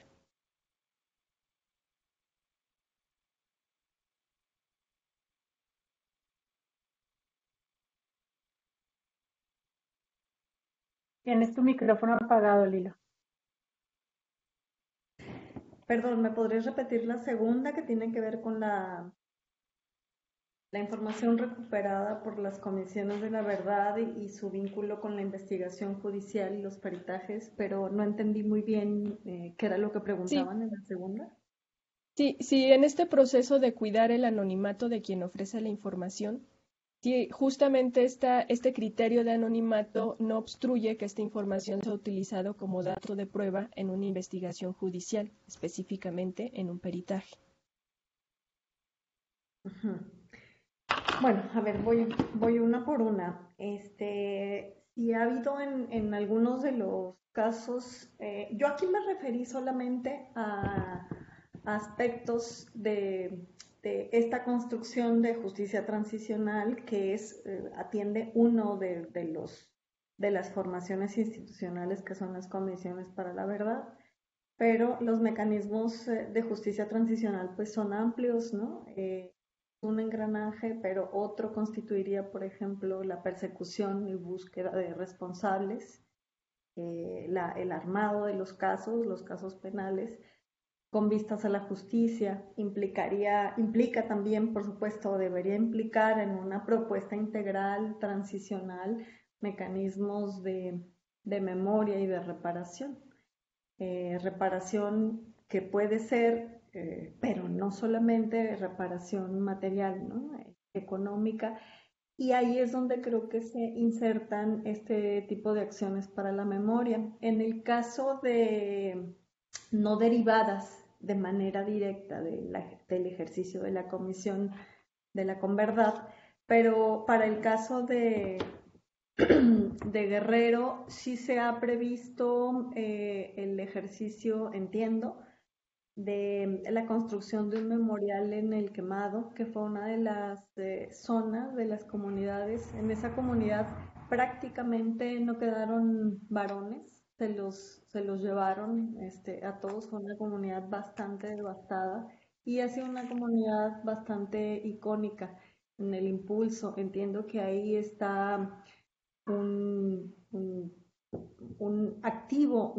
Speaker 6: Tienes tu micrófono apagado, Lilo.
Speaker 3: Perdón, ¿me podrías repetir la segunda que tiene que ver con la información recuperada por las comisiones de la verdad y su vínculo con la investigación judicial y los peritajes? Pero no entendí muy bien qué era lo que preguntaban en la segunda.
Speaker 2: Sí, en este proceso de cuidar el anonimato de quien ofrece la información, sí, justamente este criterio de anonimato no obstruye que esta información sea utilizado como dato de prueba en una investigación judicial, específicamente en un peritaje.
Speaker 3: Bueno, a ver, voy una por una. Si ha habido en algunos de los casos, yo aquí me referí solamente a aspectos de esta construcción de justicia transicional que atiende uno de las formaciones institucionales que son las comisiones para la verdad, pero los mecanismos de justicia transicional pues son amplios, ¿no? Un engranaje, pero otro constituiría, por ejemplo, la persecución y búsqueda de responsables, el armado de los casos penales, con vistas a la justicia, implica también, por supuesto, debería implicar en una propuesta integral, transicional, mecanismos de memoria y de reparación. Reparación que puede ser, pero no solamente reparación material, ¿no? Económica, y ahí es donde creo que se insertan este tipo de acciones para la memoria. En el caso de no derivadas de manera directa del ejercicio de la comisión de la Converdad, pero para el caso de Guerrero sí se ha previsto el ejercicio, entiendo, de la construcción de un memorial en el Quemado, que fue una de las zonas de las comunidades. En esa comunidad prácticamente no quedaron varones, se los llevaron a todos. Fue una comunidad bastante devastada y ha sido una comunidad bastante icónica en el impulso. Entiendo que ahí está un activo,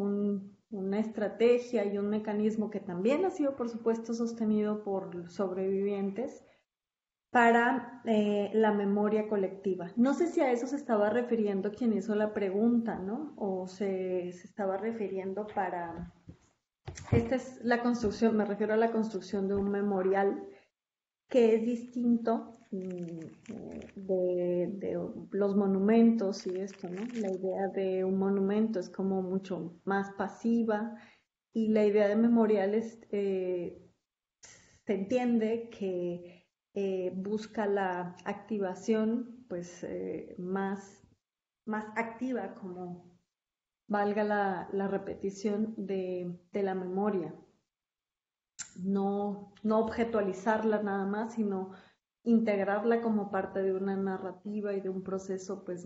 Speaker 3: una estrategia y un mecanismo que también ha sido, por supuesto, sostenido por sobrevivientes para la memoria colectiva. No sé si a eso se estaba refiriendo quien hizo la pregunta, ¿no? O se estaba refiriendo para... Esta es la construcción, me refiero a la construcción de un memorial que es distinto de los monumentos y esto, ¿no? La idea de un monumento es como mucho más pasiva y la idea de memoriales se entiende que busca la activación pues más más activa, como valga la repetición de la memoria. No objetualizarla nada más, sino integrarla como parte de una narrativa y de un proceso pues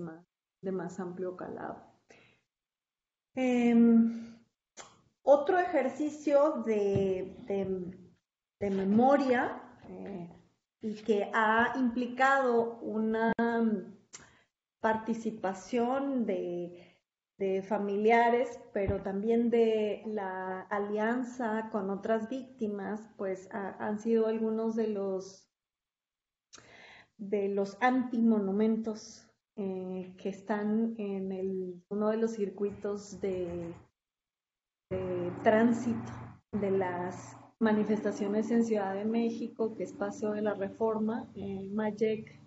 Speaker 3: de más amplio calado. Otro ejercicio de memoria y que ha implicado una participación de familiares, pero también de la alianza con otras víctimas, pues han sido algunos de los antimonumentos que están en uno de los circuitos de tránsito de las manifestaciones en Ciudad de México, que es Paseo de la Reforma. Mayek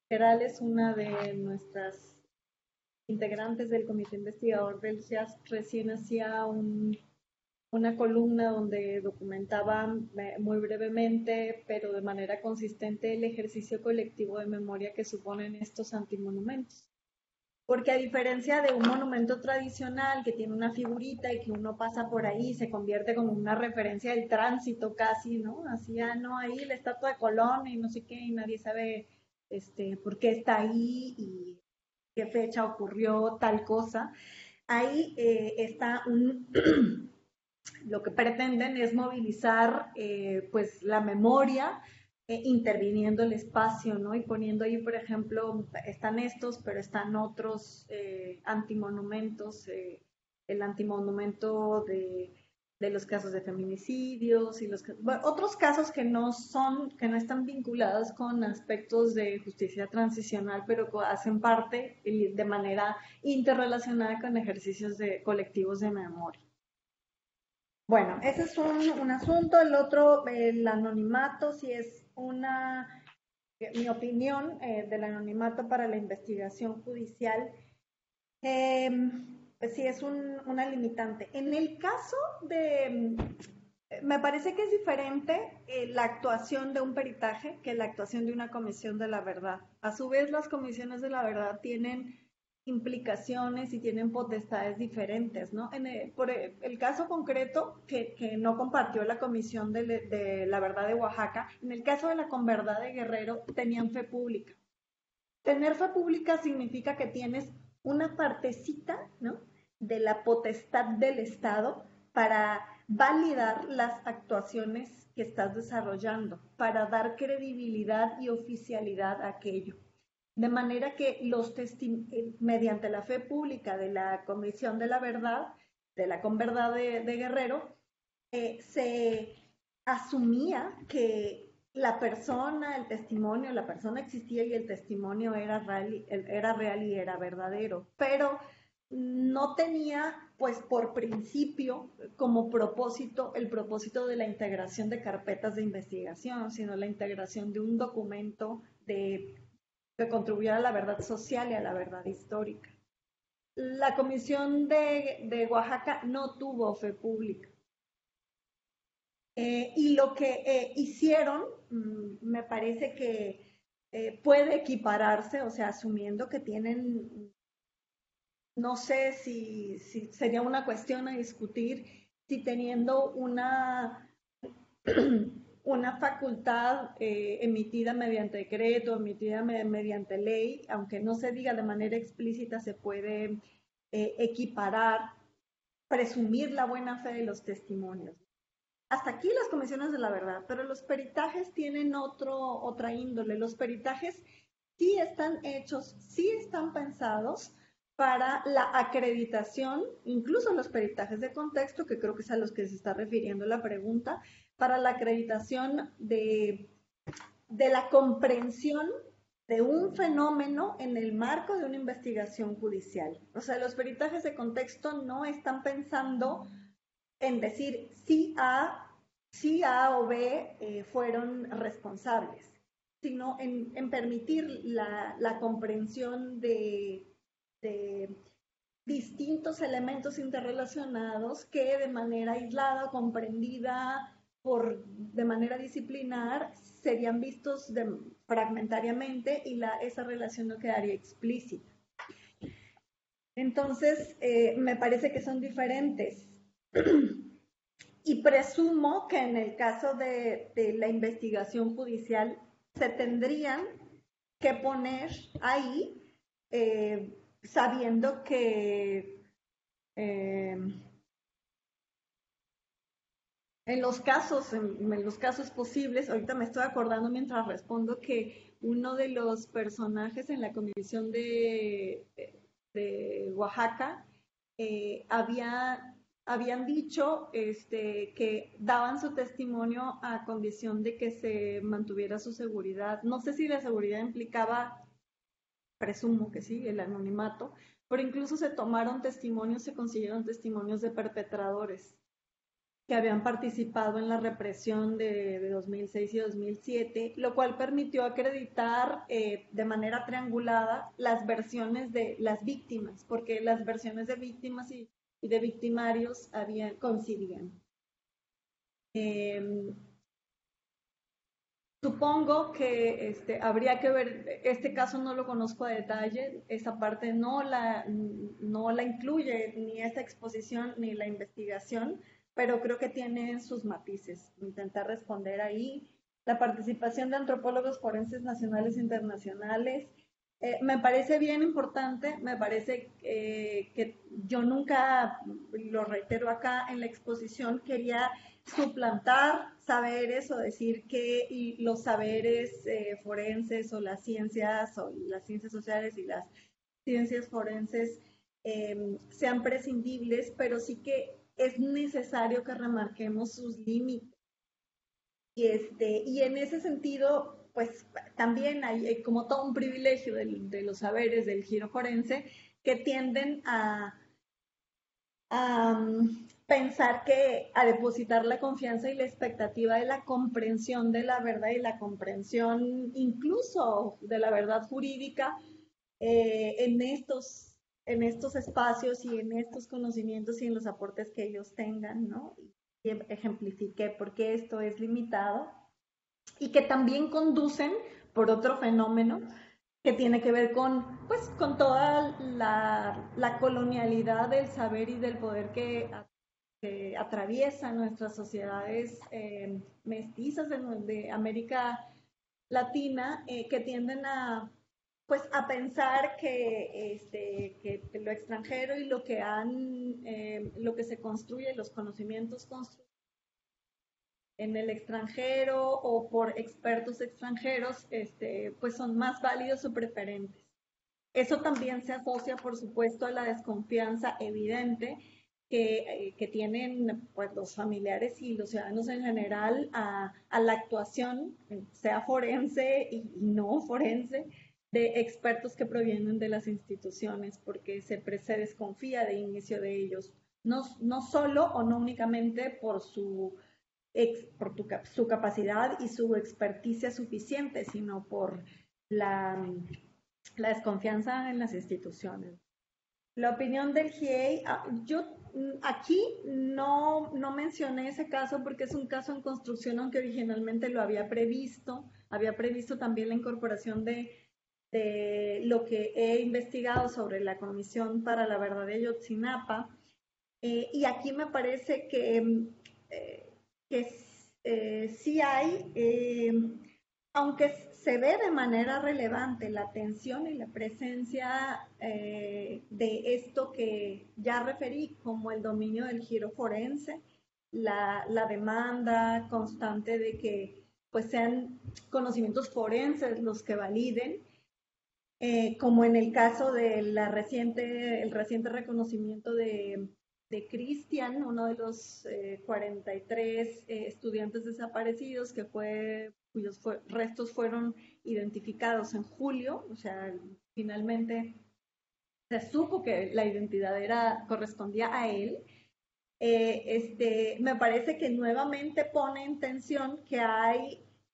Speaker 3: Geral es una de nuestras integrantes del comité investigador del CIAS, recién hacía una columna donde documentaba muy brevemente, pero de manera consistente, el ejercicio colectivo de memoria que suponen estos antimonumentos. Porque a diferencia de un monumento tradicional que tiene una figurita y que uno pasa por ahí, se convierte como una referencia del tránsito casi, ¿no? Así, no, ahí la estatua de Colón y no sé qué, y nadie sabe por qué está ahí y qué fecha ocurrió tal cosa. Ahí está lo que pretenden es movilizar pues la memoria, interviniendo el espacio, ¿no? Y poniendo ahí, por ejemplo, están estos, pero están otros antimonumentos, el antimonumento de los casos de feminicidios y otros casos que no están vinculados con aspectos de justicia transicional, pero hacen parte de manera interrelacionada con ejercicios colectivos de memoria. Bueno, ese es un asunto. El otro, el anonimato, si es mi opinión del anonimato para la investigación judicial, pues sí es una limitante. En el caso me parece que es diferente la actuación de un peritaje que la actuación de una comisión de la verdad. A su vez, las comisiones de la verdad tienen implicaciones y tienen potestades diferentes, ¿no? Por el caso concreto que no compartió la Comisión de la Verdad de Oaxaca, en el caso de la Converdad de Guerrero, tenían fe pública. Tener fe pública significa que tienes una partecita, ¿no?, de la potestad del Estado para validar las actuaciones que estás desarrollando, para dar credibilidad y oficialidad a aquello. De manera que mediante la fe pública de la Comisión de la Verdad, de la Converdad de Guerrero, se asumía que la persona, el testimonio, la persona existía y el testimonio era real y era verdadero, pero no tenía, pues, por principio, como propósito, el propósito de la integración de carpetas de investigación, sino la integración de un documento que contribuyera a la verdad social y a la verdad histórica. La Comisión de Oaxaca no tuvo fe pública. Y lo que hicieron, me parece que puede equipararse, o sea, asumiendo que tienen, no sé si sería una cuestión a discutir, si teniendo una facultad emitida mediante decreto, emitida mediante ley, aunque no se diga de manera explícita, se puede equiparar, presumir la buena fe de los testimonios. Hasta aquí las comisiones de la verdad, pero los peritajes tienen otra índole. Los peritajes sí están hechos, sí están pensados para la acreditación, incluso los peritajes de contexto, que creo que es a los que se está refiriendo la pregunta, para la acreditación de la comprensión de un fenómeno en el marco de una investigación judicial. O sea, los peritajes de contexto no están pensando en decir si A o B fueron responsables, sino en permitir la comprensión de distintos elementos interrelacionados que de manera aislada, comprendida de manera disciplinar, serían vistos fragmentariamente y esa relación no quedaría explícita. Entonces, me parece que son diferentes. Y presumo que en el caso de la investigación judicial se tendrían que poner ahí, sabiendo que en los casos posibles, ahorita me estoy acordando mientras respondo que uno de los personajes en la comisión de Oaxaca habían dicho que daban su testimonio a condición de que se mantuviera su seguridad. No sé si la seguridad implicaba, presumo que sí, el anonimato, pero incluso se tomaron testimonios, se consiguieron testimonios de perpetradores que habían participado en la represión de 2006 y 2007, lo cual permitió acreditar de manera triangulada las versiones de las víctimas, porque las versiones de víctimas y de victimarios coincidían. Supongo que habría que ver, este caso no lo conozco a detalle, esa parte no la incluye ni esta exposición ni la investigación, pero creo que tiene sus matices. Intentar responder ahí. La participación de antropólogos forenses nacionales e internacionales me parece bien importante, me parece que yo nunca, lo reitero acá en la exposición, quería suplantar saberes o decir que los saberes forenses o las ciencias sociales y las ciencias forenses sean prescindibles, pero sí que es necesario que remarquemos sus límites. Y en ese sentido, pues también hay como todo un privilegio de los saberes del giro forense que tienden a pensar a depositar la confianza y la expectativa de la comprensión de la verdad y la comprensión incluso de la verdad jurídica en estos espacios y en estos conocimientos y en los aportes que ellos tengan, ¿no? Y ejemplifiqué por qué esto es limitado y que también conducen por otro fenómeno que tiene que ver con toda la colonialidad del saber y del poder que atraviesa nuestras sociedades mestizas de América Latina, que tienden a pensar que lo extranjero y lo que se construye, los conocimientos construidos en el extranjero o por expertos extranjeros, pues son más válidos o preferentes. Eso también se asocia, por supuesto, a la desconfianza evidente que tienen pues, los familiares y los ciudadanos en general a la actuación, sea forense y no forense, de expertos que provienen de las instituciones, porque se desconfía de inicio de ellos, no solo o no únicamente por su capacidad y su experticia suficiente, sino por la desconfianza en las instituciones. La opinión del GIEI, yo aquí no mencioné ese caso porque es un caso en construcción, aunque originalmente lo había previsto también la incorporación de lo que he investigado sobre la Comisión para la Verdad de Ayotzinapa, y aquí me parece que sí hay, aunque se ve de manera relevante la atención y la presencia de esto que ya referí como el dominio del giro forense, la demanda constante de que pues sean conocimientos forenses los que validen, como en el caso del reciente reconocimiento de Cristian, uno de los 43 estudiantes desaparecidos cuyos restos fueron identificados en julio, o sea, finalmente se supo que la identidad correspondía a él. Me parece que nuevamente pone en tensión que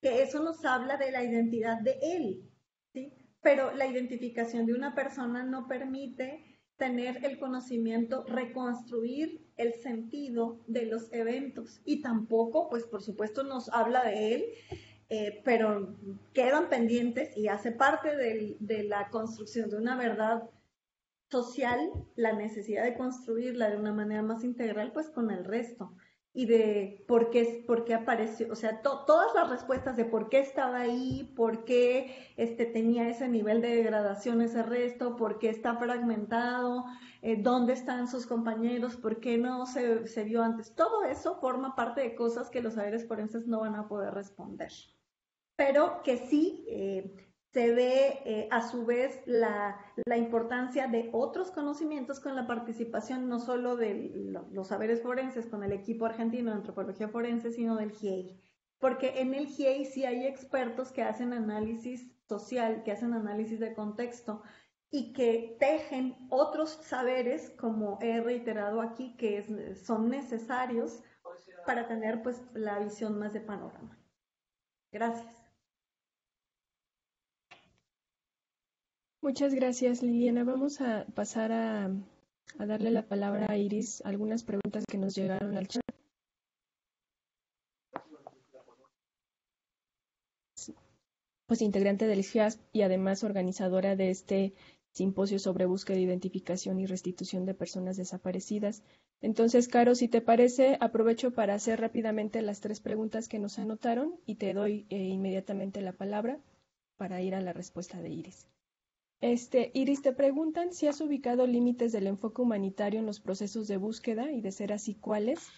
Speaker 3: eso nos habla de la identidad de él, ¿sí? Pero la identificación de una persona no permite tener el conocimiento, reconstruir el sentido de los eventos, y tampoco, pues por supuesto nos habla de él, pero quedan pendientes y hace parte de la construcción de una verdad social la necesidad de construirla de una manera más integral, pues con el resto. Y de por qué apareció, o sea, todas las respuestas de por qué estaba ahí, por qué tenía ese nivel de degradación ese resto, por qué está fragmentado, dónde están sus compañeros, por qué no se vio antes. Todo eso forma parte de cosas que los saberes forenses no van a poder responder. Pero que sí se ve a su vez la importancia de otros conocimientos con la participación no solo de los saberes forenses con el equipo argentino de antropología forense, sino del GIEI. Porque en el GIEI sí hay expertos que hacen análisis social, que hacen análisis de contexto y que tejen otros saberes, como he reiterado aquí, que son necesarios para tener pues la visión más de panorama. Gracias.
Speaker 2: Muchas gracias, Liliana. Vamos a pasar a darle la palabra a Iris, algunas preguntas que nos llegaron al chat. Pues integrante del GIASP y además organizadora de este simposio sobre búsqueda, identificación y restitución de personas desaparecidas. Entonces, Caro, si te parece, aprovecho para hacer rápidamente las 3 preguntas que nos anotaron y te doy inmediatamente la palabra para ir a la respuesta de Iris. Iris, te preguntan si has ubicado límites del enfoque humanitario en los procesos de búsqueda y de ser así, ¿cuáles?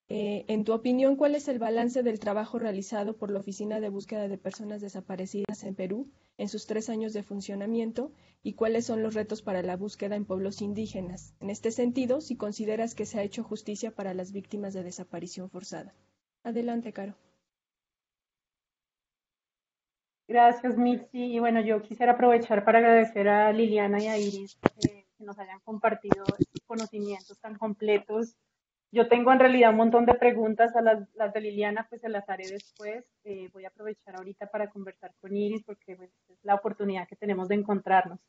Speaker 2: En tu opinión, ¿cuál es el balance del trabajo realizado por la Oficina de Búsqueda de Personas Desaparecidas en Perú en sus 3 años de funcionamiento y cuáles son los retos para la búsqueda en pueblos indígenas? En este sentido, si consideras que se ha hecho justicia para las víctimas de desaparición forzada. Adelante, Caro.
Speaker 6: Gracias, Mitzi. Y bueno, yo quisiera aprovechar para agradecer a Liliana y a Iris que nos hayan compartido estos conocimientos tan completos. Yo tengo en realidad un montón de preguntas, a las de Liliana pues se las haré después. Voy a aprovechar ahorita para conversar con Iris porque pues, es la oportunidad que tenemos de encontrarnos.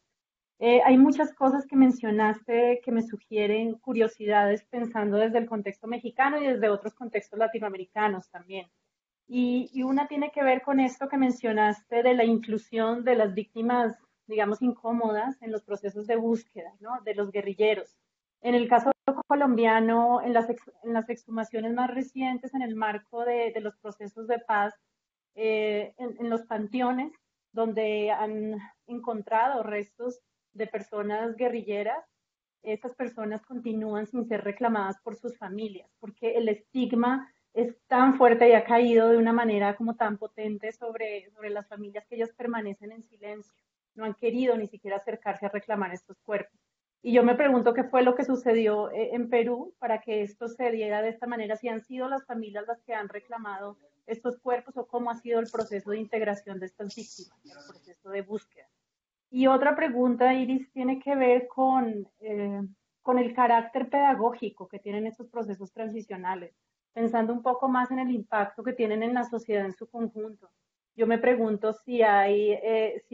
Speaker 6: Hay muchas cosas que mencionaste que me sugieren curiosidades pensando desde el contexto mexicano y desde otros contextos latinoamericanos también. Y una tiene que ver con esto que mencionaste de la inclusión de las víctimas, digamos, incómodas en los procesos de búsqueda, ¿no? De los guerrilleros. En el caso colombiano, en las exhumaciones más recientes, en el marco de los procesos de paz, en los panteones, donde han encontrado restos de personas guerrilleras, estas personas continúan sin ser reclamadas por sus familias, porque el estigma es tan fuerte y ha caído de una manera como tan potente sobre las familias que ellas permanecen en silencio. No han querido ni siquiera acercarse a reclamar estos cuerpos. Y yo me pregunto qué fue lo que sucedió en Perú para que esto se diera de esta manera, si han sido las familias las que han reclamado estos cuerpos o cómo ha sido el proceso de integración de estas víctimas, el proceso de búsqueda. Y otra pregunta, Iris, tiene que ver con el carácter pedagógico que tienen estos procesos transicionales, pensando un poco más en el impacto que tienen en la sociedad en su conjunto. Yo me pregunto si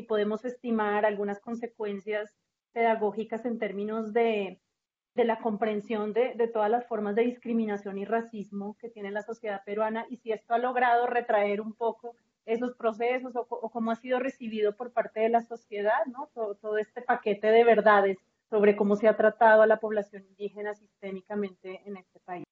Speaker 6: podemos estimar algunas consecuencias pedagógicas en términos de la comprensión de todas las formas de discriminación y racismo que tiene la sociedad peruana y si esto ha logrado retraer un poco esos procesos o cómo ha sido recibido por parte de la sociedad, ¿no? Todo este paquete de verdades sobre cómo se ha tratado a la población indígena sistémicamente en este país.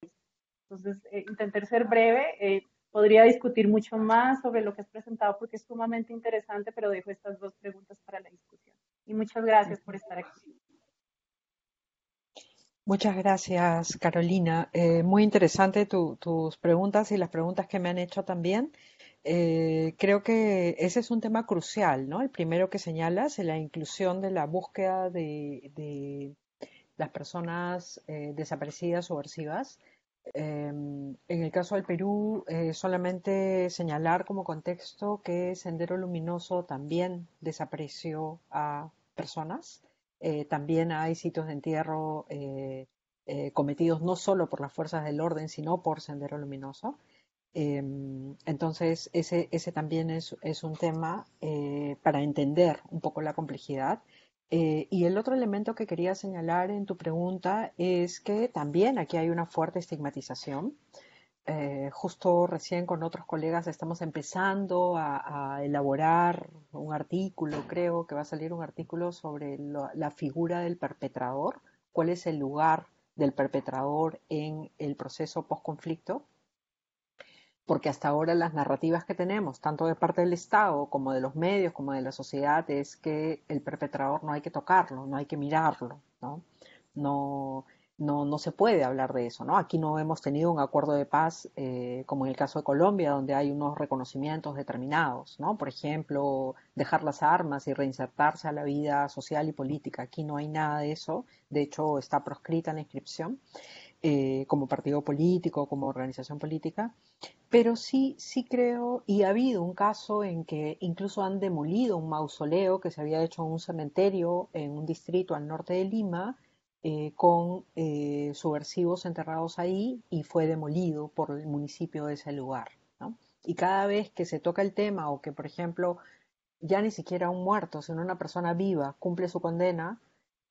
Speaker 6: Entonces, intenté ser breve, podría discutir mucho más sobre lo que has presentado porque es sumamente interesante, pero dejo estas 2 preguntas para la discusión. Y muchas gracias por estar aquí.
Speaker 4: Muchas gracias, Carolina. Muy interesante tus preguntas y las preguntas que me han hecho también. Creo que ese es un tema crucial, ¿no? El primero que señalas, la inclusión de la búsqueda de las personas desaparecidas o subversivas. En el caso del Perú, solamente señalar como contexto que Sendero Luminoso también desapareció a personas. También hay sitios de entierro cometidos no solo por las fuerzas del orden, sino por Sendero Luminoso. Entonces, ese también es un tema para entender un poco la complejidad. Y el otro elemento que quería señalar en tu pregunta es que también aquí hay una fuerte estigmatización justo recién con otros colegas estamos empezando a elaborar un artículo, creo que va a salir un artículo sobre la figura del perpetrador, cuál es el lugar del perpetrador en el proceso post-conflicto, porque hasta ahora las narrativas que tenemos, tanto de parte del Estado como de los medios, como de la sociedad, es que el perpetrador no hay que tocarlo, no hay que mirarlo, ¿no? No, no se puede hablar de eso, ¿no? Aquí no hemos tenido un acuerdo de paz como en el caso de Colombia, donde hay unos reconocimientos determinados, ¿no? Por ejemplo, dejar las armas y reinsertarse a la vida social y política. Aquí no hay nada de eso, de hecho está proscrita la inscripción como partido político, como organización política. Pero sí creo, y ha habido un caso en que incluso han demolido un mausoleo que se había hecho en un cementerio en un distrito al norte de Lima, con subversivos enterrados ahí y fue demolido por el municipio de ese lugar, ¿no? Y cada vez que se toca el tema o que, por ejemplo, ya ni siquiera un muerto, sino una persona viva cumple su condena,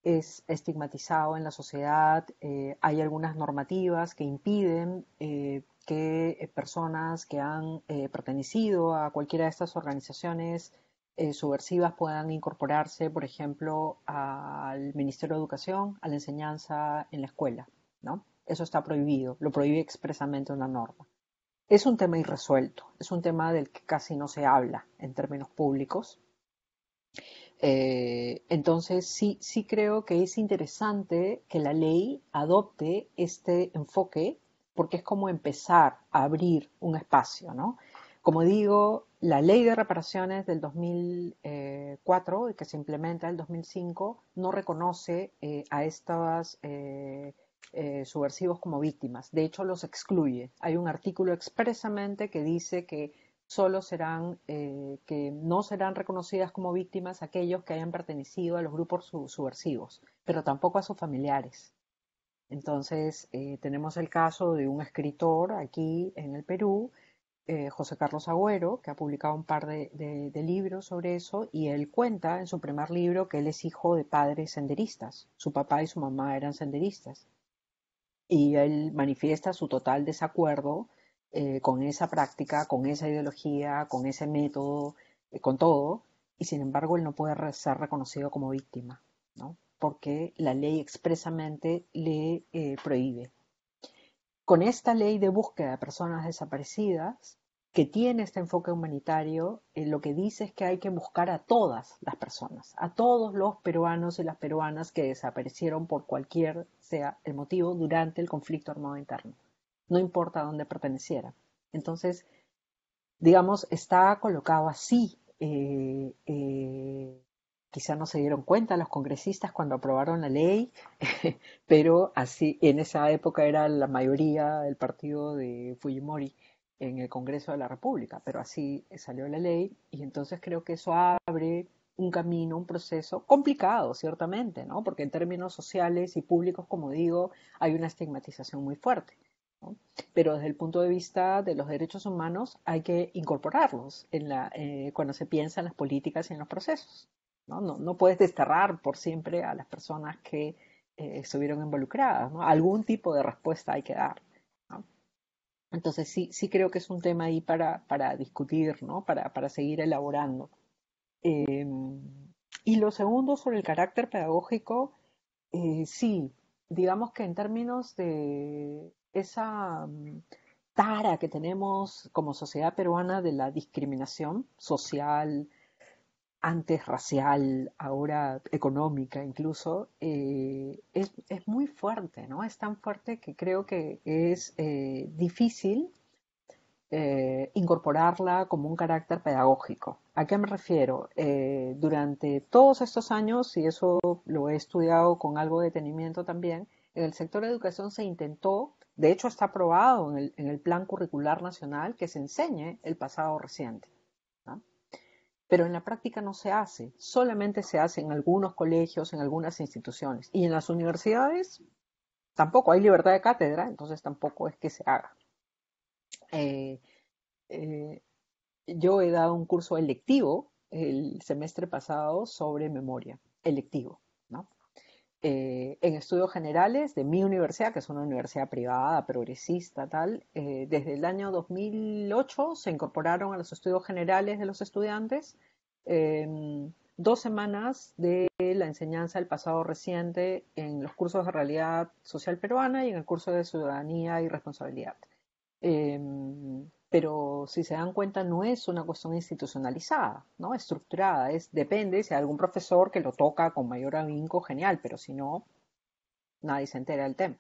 Speaker 4: es estigmatizado en la sociedad. Hay algunas normativas que impiden que personas que han pertenecido a cualquiera de estas organizaciones subversivas puedan incorporarse, por ejemplo, al Ministerio de Educación, a la enseñanza en la escuela, ¿no? Eso está prohibido, lo prohíbe expresamente una norma. Es un tema irresuelto, es un tema del que casi no se habla en términos públicos. Entonces sí creo que es interesante que la ley adopte este enfoque porque es como empezar a abrir un espacio, ¿no? Como digo, la ley de reparaciones del 2004, que se implementa en el 2005, no reconoce a estos subversivos como víctimas. De hecho, los excluye. Hay un artículo expresamente que dice que solo serán, que no serán reconocidas como víctimas aquellos que hayan pertenecido a los grupos subversivos, pero tampoco a sus familiares. Entonces, tenemos el caso de un escritor aquí en el Perú, José Carlos Agüero, que ha publicado un par de libros sobre eso, y él cuenta en su primer libro que él es hijo de padres senderistas. Su papá y su mamá eran senderistas. Y él manifiesta su total desacuerdo con esa práctica, con esa ideología, con ese método, con todo, y sin embargo él no puede ser reconocido como víctima, ¿no? Porque la ley expresamente le prohíbe. Con esta ley de búsqueda de personas desaparecidas, que tiene este enfoque humanitario, lo que dice es que hay que buscar a todas las personas, a todos los peruanos y las peruanas que desaparecieron por cualquier sea el motivo durante el conflicto armado interno, no importa a dónde pertenecieran. Entonces, digamos, está colocado así. Quizá no se dieron cuenta los congresistas cuando aprobaron la ley, pero así en esa época era la mayoría del partido de Fujimori en el Congreso de la República, pero así salió la ley y entonces creo que eso abre un camino, un proceso complicado, ciertamente, ¿no? Porque en términos sociales y públicos, como digo, hay una estigmatización muy fuerte, ¿no? Pero desde el punto de vista de los derechos humanos hay que incorporarlos cuando se piensa en las políticas y en los procesos, ¿no? No puedes desterrar por siempre a las personas que estuvieron involucradas, ¿no? Algún tipo de respuesta hay que dar, ¿no? Entonces sí creo que es un tema ahí para discutir, ¿no? Para seguir elaborando. Y lo segundo sobre el carácter pedagógico, sí, digamos que en términos de esa tara que tenemos como sociedad peruana de la discriminación social, antes racial, ahora económica incluso, es muy fuerte, ¿no? Es tan fuerte que creo que es difícil incorporarla como un carácter pedagógico. ¿A qué me refiero? Durante todos estos años, y eso lo he estudiado con algo de detenimiento también, en el sector de educación se intentó, de hecho está aprobado en el Plan Curricular Nacional, que se enseñe el pasado reciente, ¿no? Pero en la práctica no se hace, solamente se hace en algunos colegios, en algunas instituciones, y en las universidades tampoco hay libertad de cátedra, entonces tampoco es que se haga. Eh, eh, yo he dado un curso electivo el semestre pasado sobre memoria, electivo, ¿no? en estudios generales de mi universidad, que es una universidad privada, progresista, tal. Desde el año 2008 se incorporaron a los estudios generales de los estudiantes 2 semanas de la enseñanza del pasado reciente en los cursos de realidad social peruana y en el curso de ciudadanía y responsabilidad. Pero si se dan cuenta no es una cuestión institucionalizada, ¿no? Estructurada, depende si hay algún profesor que lo toca con mayor ahínco, genial, pero si no, nadie se entera del tema.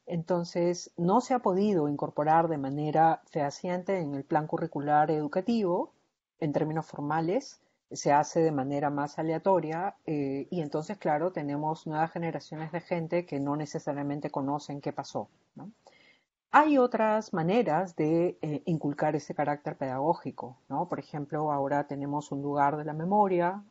Speaker 4: Entonces, no se ha podido incorporar de manera fehaciente en el plan curricular educativo, en términos formales, se hace de manera más aleatoria y entonces, claro, tenemos nuevas generaciones de gente que no necesariamente conocen qué pasó, ¿no? Hay otras maneras de inculcar ese carácter pedagógico, ¿no? Por ejemplo, ahora tenemos un lugar de la memoria,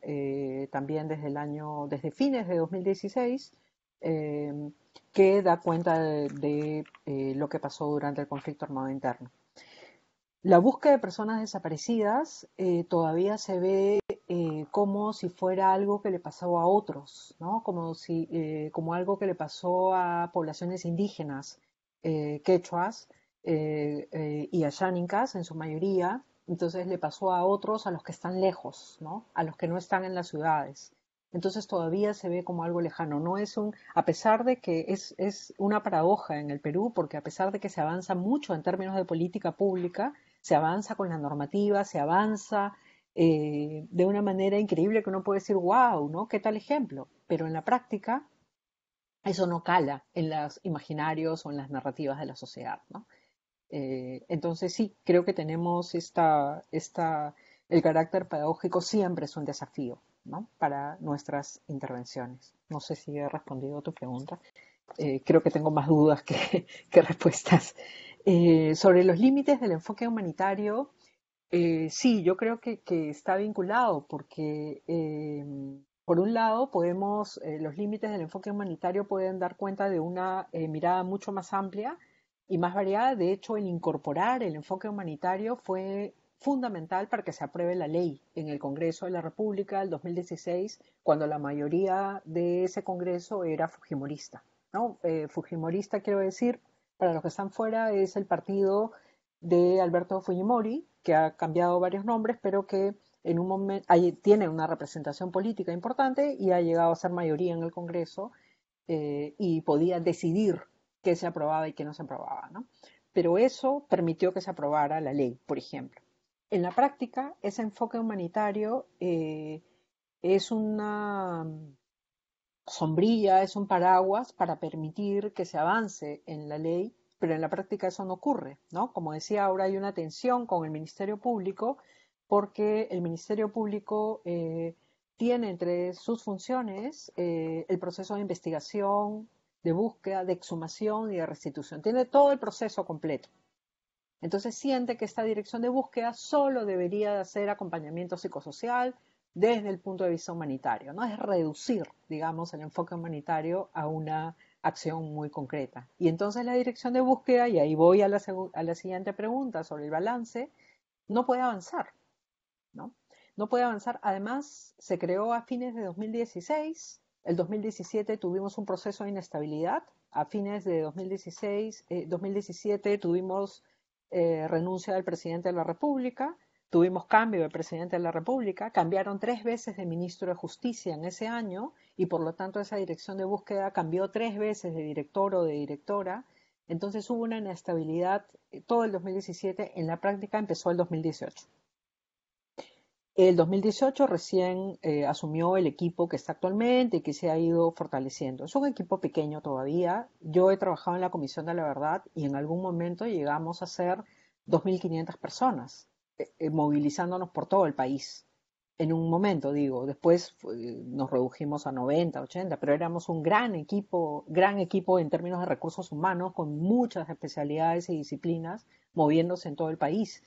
Speaker 4: también desde fines de 2016, que da cuenta de lo que pasó durante el conflicto armado interno. La búsqueda de personas desaparecidas todavía se ve como si fuera algo que le pasó a otros, ¿no? Como algo que le pasó a poblaciones indígenas, quechuas y ayánicas en su mayoría. Entonces le pasó a otros, a los que están lejos, ¿no? A los que no están en las ciudades. Entonces todavía se ve como algo lejano. A pesar de que es una paradoja en el Perú, porque a pesar de que se avanza mucho en términos de política pública, se avanza con la normativa, se avanza de una manera increíble que uno puede decir, wow, ¿no? ¿Qué tal ejemplo? Pero en la práctica eso no cala en los imaginarios o en las narrativas de la sociedad, ¿no? Entonces sí, creo que tenemos el carácter pedagógico siempre es un desafío, ¿no? Para nuestras intervenciones. No sé si he respondido a tu pregunta. Creo que tengo más dudas que respuestas. Sobre los límites del enfoque humanitario, sí, yo creo que está vinculado porque, por un lado, los límites del enfoque humanitario pueden dar cuenta de una mirada mucho más amplia y más variada. De hecho, el incorporar el enfoque humanitario fue fundamental para que se apruebe la ley en el Congreso de la República del 2016, cuando la mayoría de ese Congreso era fujimorista, ¿no? Fujimorista, quiero decir, para los que están fuera, es el partido de Alberto Fujimori, que ha cambiado varios nombres, pero que en un momento tiene una representación política importante y ha llegado a ser mayoría en el Congreso y podía decidir qué se aprobaba y qué no se aprobaba, ¿no? Pero eso permitió que se aprobara la ley, por ejemplo. En la práctica, ese enfoque humanitario es una sombrilla, es un paraguas para permitir que se avance en la ley, pero en la práctica eso no ocurre, ¿no? Como decía, ahora hay una tensión con el Ministerio Público porque el Ministerio Público tiene entre sus funciones el proceso de investigación, de búsqueda, de exhumación y de restitución. Tiene todo el proceso completo. Entonces siente que esta dirección de búsqueda solo debería hacer acompañamiento psicosocial desde el punto de vista humanitario, ¿no? Es reducir, digamos, el enfoque humanitario a una acción muy concreta. Y entonces la dirección de búsqueda, y ahí voy a la siguiente pregunta sobre el balance, no puede avanzar, ¿no? No puede avanzar. Además, se creó a fines de 2016, el 2017 tuvimos un proceso de inestabilidad, a fines de 2017 tuvimos renuncia del presidente de la República, tuvimos cambio del presidente de la República, cambiaron 3 veces de ministro de Justicia en ese año y por lo tanto esa dirección de búsqueda cambió 3 veces de director o de directora. Entonces hubo una inestabilidad todo el 2017, en la práctica empezó el 2018. El 2018 recién asumió el equipo que está actualmente y que se ha ido fortaleciendo. Es un equipo pequeño todavía. Yo he trabajado en la Comisión de la Verdad y en algún momento llegamos a ser 2.500 personas, movilizándonos por todo el país. En un momento, digo, después nos redujimos a 90, 80, pero éramos un gran equipo en términos de recursos humanos, con muchas especialidades y disciplinas, moviéndose en todo el país,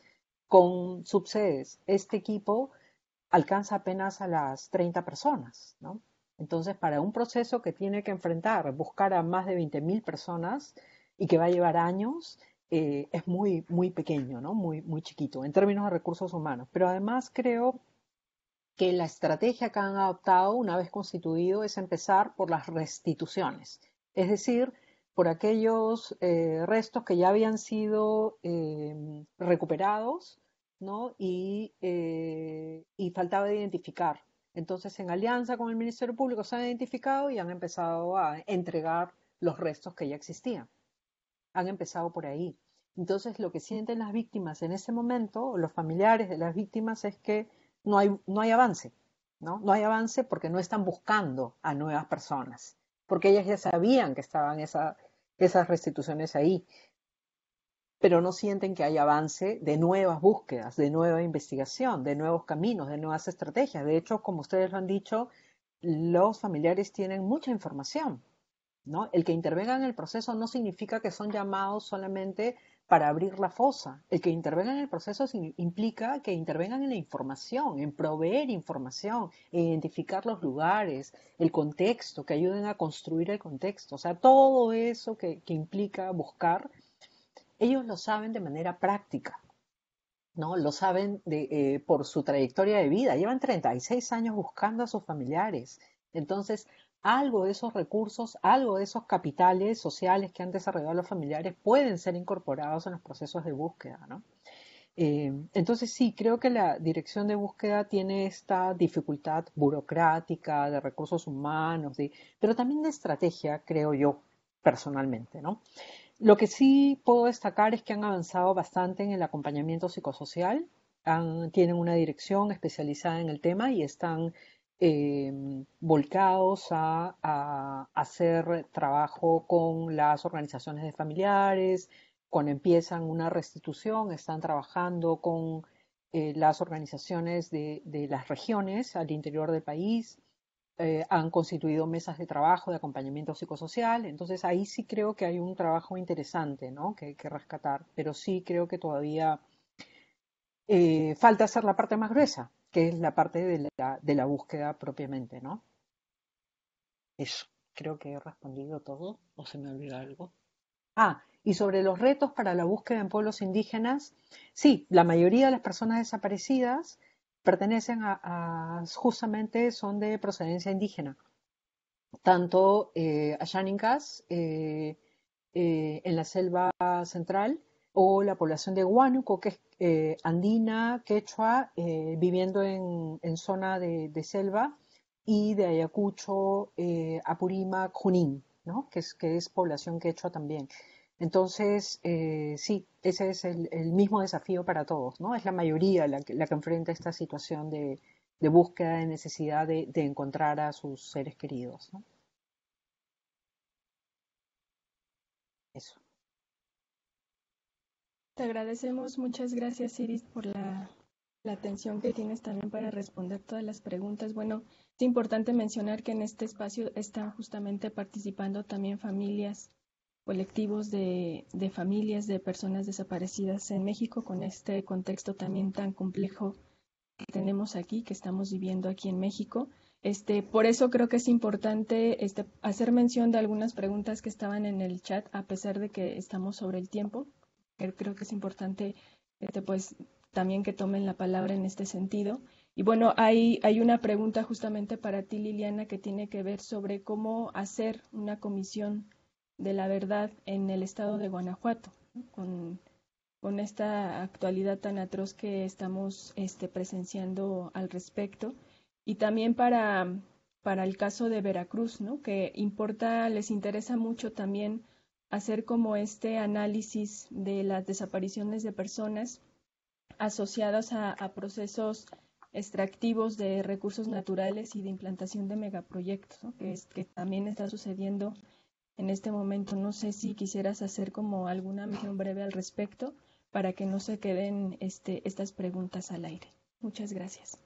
Speaker 4: con subsedes. Este equipo alcanza apenas a las 30 personas, ¿no? Entonces, para un proceso que tiene que buscar a más de 20.000 personas y que va a llevar años, es muy, muy pequeño, ¿no? Muy, muy chiquito en términos de recursos humanos. Pero además creo que la estrategia que han adoptado una vez constituido es empezar por las restituciones, es decir, por aquellos restos que ya habían sido recuperados, ¿no? Y faltaba identificar. Entonces, en alianza con el Ministerio Público se han identificado y han empezado a entregar los restos que ya existían. Han empezado por ahí. Entonces, lo que sienten las víctimas en ese momento, o los familiares de las víctimas, es que no hay avance, ¿no? No hay avance porque no están buscando a nuevas personas, porque ellas ya sabían que estaban esas restituciones ahí, pero no sienten que hay avance de nuevas búsquedas, de nueva investigación, de nuevos caminos, de nuevas estrategias. De hecho, como ustedes lo han dicho, los familiares tienen mucha información, ¿no? El que intervenga en el proceso no significa que son llamados solamente para abrir la fosa. El que intervenga en el proceso implica que intervengan en la información, en proveer información, en identificar los lugares, el contexto, que ayuden a construir el contexto. O sea, todo eso que implica buscar, ellos lo saben de manera práctica, ¿no? Lo saben por su trayectoria de vida. Llevan 36 años buscando a sus familiares. Entonces, algo de esos recursos, algo de esos capitales sociales que han desarrollado los familiares pueden ser incorporados en los procesos de búsqueda, ¿no? Entonces sí, creo que la dirección de búsqueda tiene esta dificultad burocrática, de recursos humanos, pero también de estrategia, creo yo, personalmente, ¿no? Lo que sí puedo destacar es que han avanzado bastante en el acompañamiento psicosocial, tienen una dirección especializada en el tema y están volcados a hacer trabajo con las organizaciones de familiares. Cuando empiezan una restitución, están trabajando con las organizaciones de las regiones al interior del país, han constituido mesas de trabajo, de acompañamiento psicosocial. Entonces ahí sí creo que hay un trabajo interesante, ¿no? que hay que rescatar, pero sí creo que todavía falta hacer la parte más gruesa, que es la parte de la búsqueda propiamente, ¿no? Eso, creo que he respondido todo, o se me olvidó algo. Y sobre los retos para la búsqueda en pueblos indígenas, sí, la mayoría de las personas desaparecidas pertenecen justamente son de procedencia indígena, tanto Ashánicas en la selva central o la población de Huánuco, que es andina, quechua, viviendo en zona de selva, y de Ayacucho, Apurímac, Junín, ¿no? que es población quechua también. Entonces, sí, ese es el mismo desafío para todos, ¿no? Es la mayoría la que enfrenta esta situación de búsqueda, de necesidad de encontrar a sus seres queridos, ¿no? Eso.
Speaker 2: Te agradecemos, muchas gracias Iris por la atención que tienes también para responder todas las preguntas. Bueno, es importante mencionar que en este espacio están justamente participando también familias, colectivos de familias de personas desaparecidas en México, con este contexto también tan complejo que tenemos aquí, que estamos viviendo aquí en México. Por eso creo que es importante hacer mención de algunas preguntas que estaban en el chat, a pesar de que estamos sobre el tiempo. Creo que es importante pues también que tomen la palabra en este sentido. Y bueno, hay una pregunta justamente para ti, Liliana, que tiene que ver sobre cómo hacer una comisión de la verdad en el estado de Guanajuato, ¿no? Con esta actualidad tan atroz que estamos presenciando al respecto. Y también para el caso de Veracruz, ¿no? Que les interesa mucho también hacer como este análisis de las desapariciones de personas asociadas a procesos extractivos de recursos naturales y de implantación de megaproyectos, ¿no? que también está sucediendo en este momento. No sé si quisieras hacer como alguna mención breve al respecto para que no se queden estas preguntas al aire. Muchas gracias.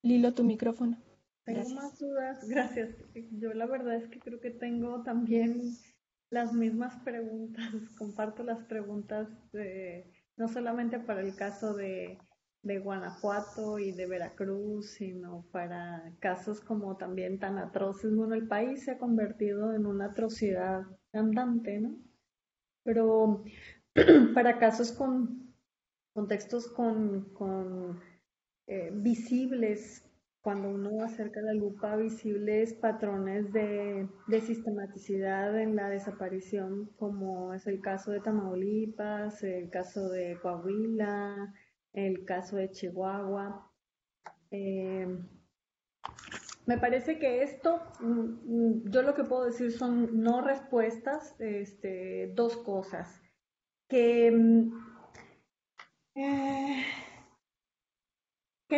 Speaker 2: Lilo, tu micrófono.
Speaker 3: Tengo
Speaker 2: Gracias.
Speaker 3: más dudas, gracias. Yo la verdad es que creo que tengo también las mismas preguntas, comparto las preguntas no solamente para el caso de Guanajuato y de Veracruz, sino para casos como también tan atroces. Bueno, el país se ha convertido en una atrocidad andante, ¿no? Pero para casos con contextos visibles, cuando uno acerca la lupa, visibles patrones de sistematicidad en la desaparición, como es el caso de Tamaulipas, el caso de Coahuila, el caso de Chihuahua. Me parece que esto, yo lo que puedo decir son no respuestas, dos cosas. Que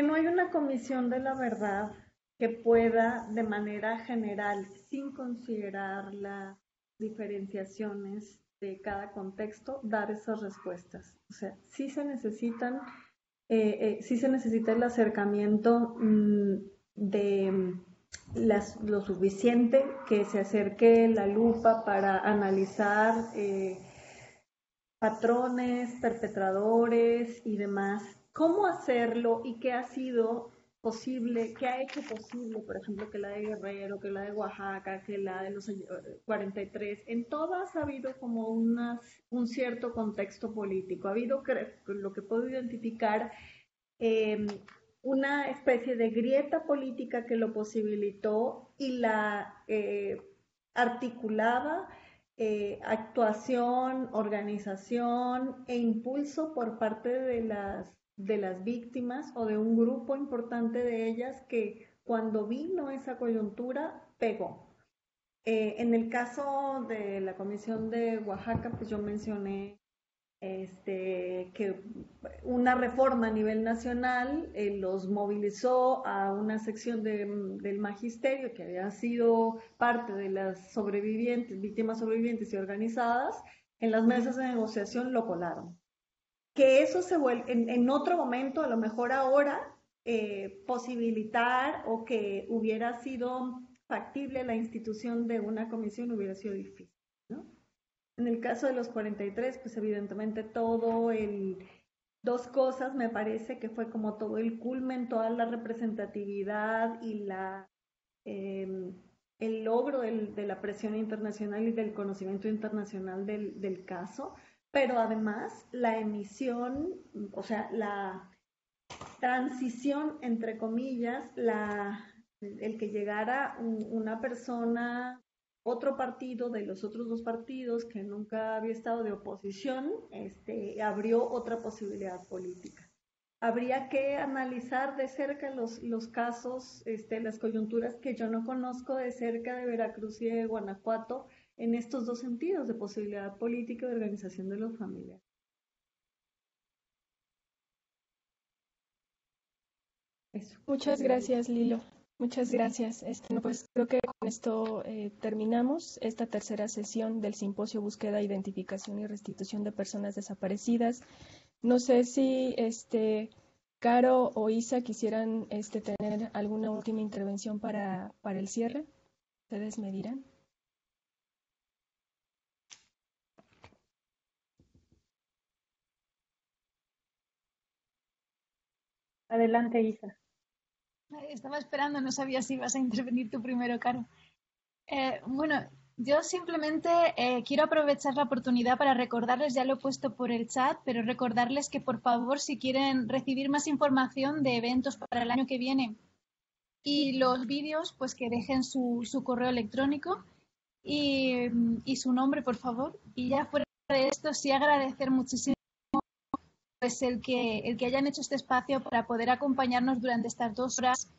Speaker 3: no hay una comisión de la verdad que pueda de manera general, sin considerar las diferenciaciones de cada contexto, dar esas respuestas. O sea, sí se necesita el acercamiento de lo suficiente que se acerque la lupa para analizar patrones, perpetradores y demás. ¿Cómo hacerlo y qué ha sido posible, qué ha hecho posible, por ejemplo, que la de Guerrero, que la de Oaxaca, que la de los 43? En todas ha habido como un cierto contexto político. Ha habido, lo que puedo identificar, una especie de grieta política que lo posibilitó y la articulaba actuación, organización e impulso por parte de las víctimas o de un grupo importante de ellas que cuando vino esa coyuntura pegó. En el caso de la Comisión de Oaxaca, pues yo mencioné que una reforma a nivel nacional los movilizó a una sección del magisterio que había sido parte de las sobrevivientes, víctimas sobrevivientes y organizadas, en las mesas de negociación lo colaron. Que eso se vuelve, en otro momento, a lo mejor ahora, posibilitar o que hubiera sido factible la institución de una comisión hubiera sido difícil, ¿no? En el caso de los 43, pues evidentemente dos cosas, me parece que fue como todo el culmen, toda la representatividad y el logro de la presión internacional y del conocimiento internacional del caso, pero además la emisión, o sea, la transición, entre comillas, el que llegara una persona, otro partido de los otros dos partidos que nunca había estado de oposición, abrió otra posibilidad política. Habría que analizar de cerca los casos, las coyunturas que yo no conozco de cerca de Veracruz y de Guanajuato en estos dos sentidos de posibilidad política y de organización de los familiares.
Speaker 2: Eso. Muchas gracias, Lilo. Muchas gracias. Pues creo que con esto terminamos esta tercera sesión del Simposio Búsqueda, Identificación y Restitución de Personas Desaparecidas. No sé si Caro o Isa quisieran tener alguna última intervención para el cierre. Ustedes me dirán.
Speaker 6: Adelante, Isa.
Speaker 1: Estaba esperando, no sabía si ibas a intervenir tú primero, Caro. Bueno, yo simplemente quiero aprovechar la oportunidad para recordarles, ya lo he puesto por el chat, pero recordarles que por favor, si quieren recibir más información de eventos para el año que viene y los vídeos, pues que dejen su correo electrónico y su nombre, por favor. Y ya fuera de esto, sí agradecer muchísimo pues el que hayan hecho este espacio para poder acompañarnos durante estas 2 horas.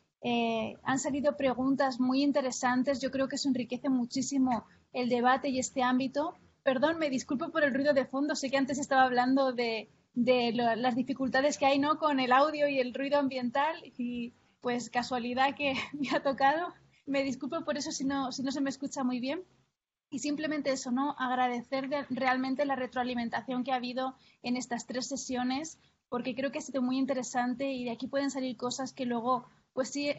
Speaker 1: Han salido preguntas muy interesantes. Yo creo que eso enriquece muchísimo el debate y este ámbito. Perdón, me disculpo por el ruido de fondo. Sé que antes estaba hablando de las dificultades que hay, ¿no?, con el audio y el ruido ambiental y pues casualidad que me ha tocado. Me disculpo por eso si no se me escucha muy bien. Y simplemente eso, ¿no? Agradecer realmente la retroalimentación que ha habido en estas 3 sesiones, porque creo que ha sido muy interesante y de aquí pueden salir cosas que luego, pues sí,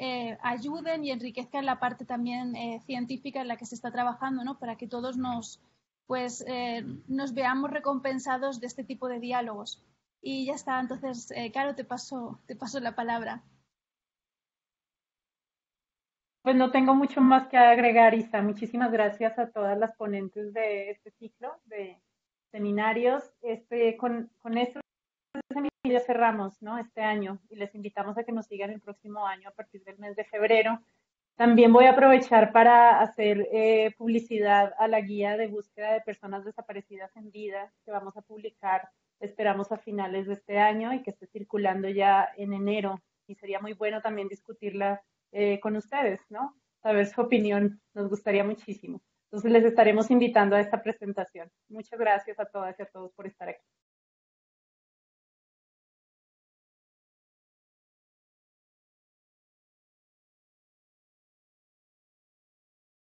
Speaker 1: ayuden y enriquezcan la parte también científica en la que se está trabajando, ¿no? Para que todos nos veamos recompensados de este tipo de diálogos. Y ya está, entonces, Caro, te paso la palabra.
Speaker 6: Pues no tengo mucho más que agregar, Isa. Muchísimas gracias a todas las ponentes de este ciclo seminarios. Con estos seminarios cerramos, ¿no? Este año y les invitamos a que nos sigan el próximo año a partir del mes de febrero. También voy a aprovechar para hacer publicidad a la guía de búsqueda de personas desaparecidas en vida que vamos a publicar, esperamos a finales de este año y que esté circulando ya en enero. Y sería muy bueno también discutirla con ustedes, ¿no? Saber su opinión, nos gustaría muchísimo. Entonces les estaremos invitando a esta presentación. Muchas gracias a todas y a todos por estar aquí.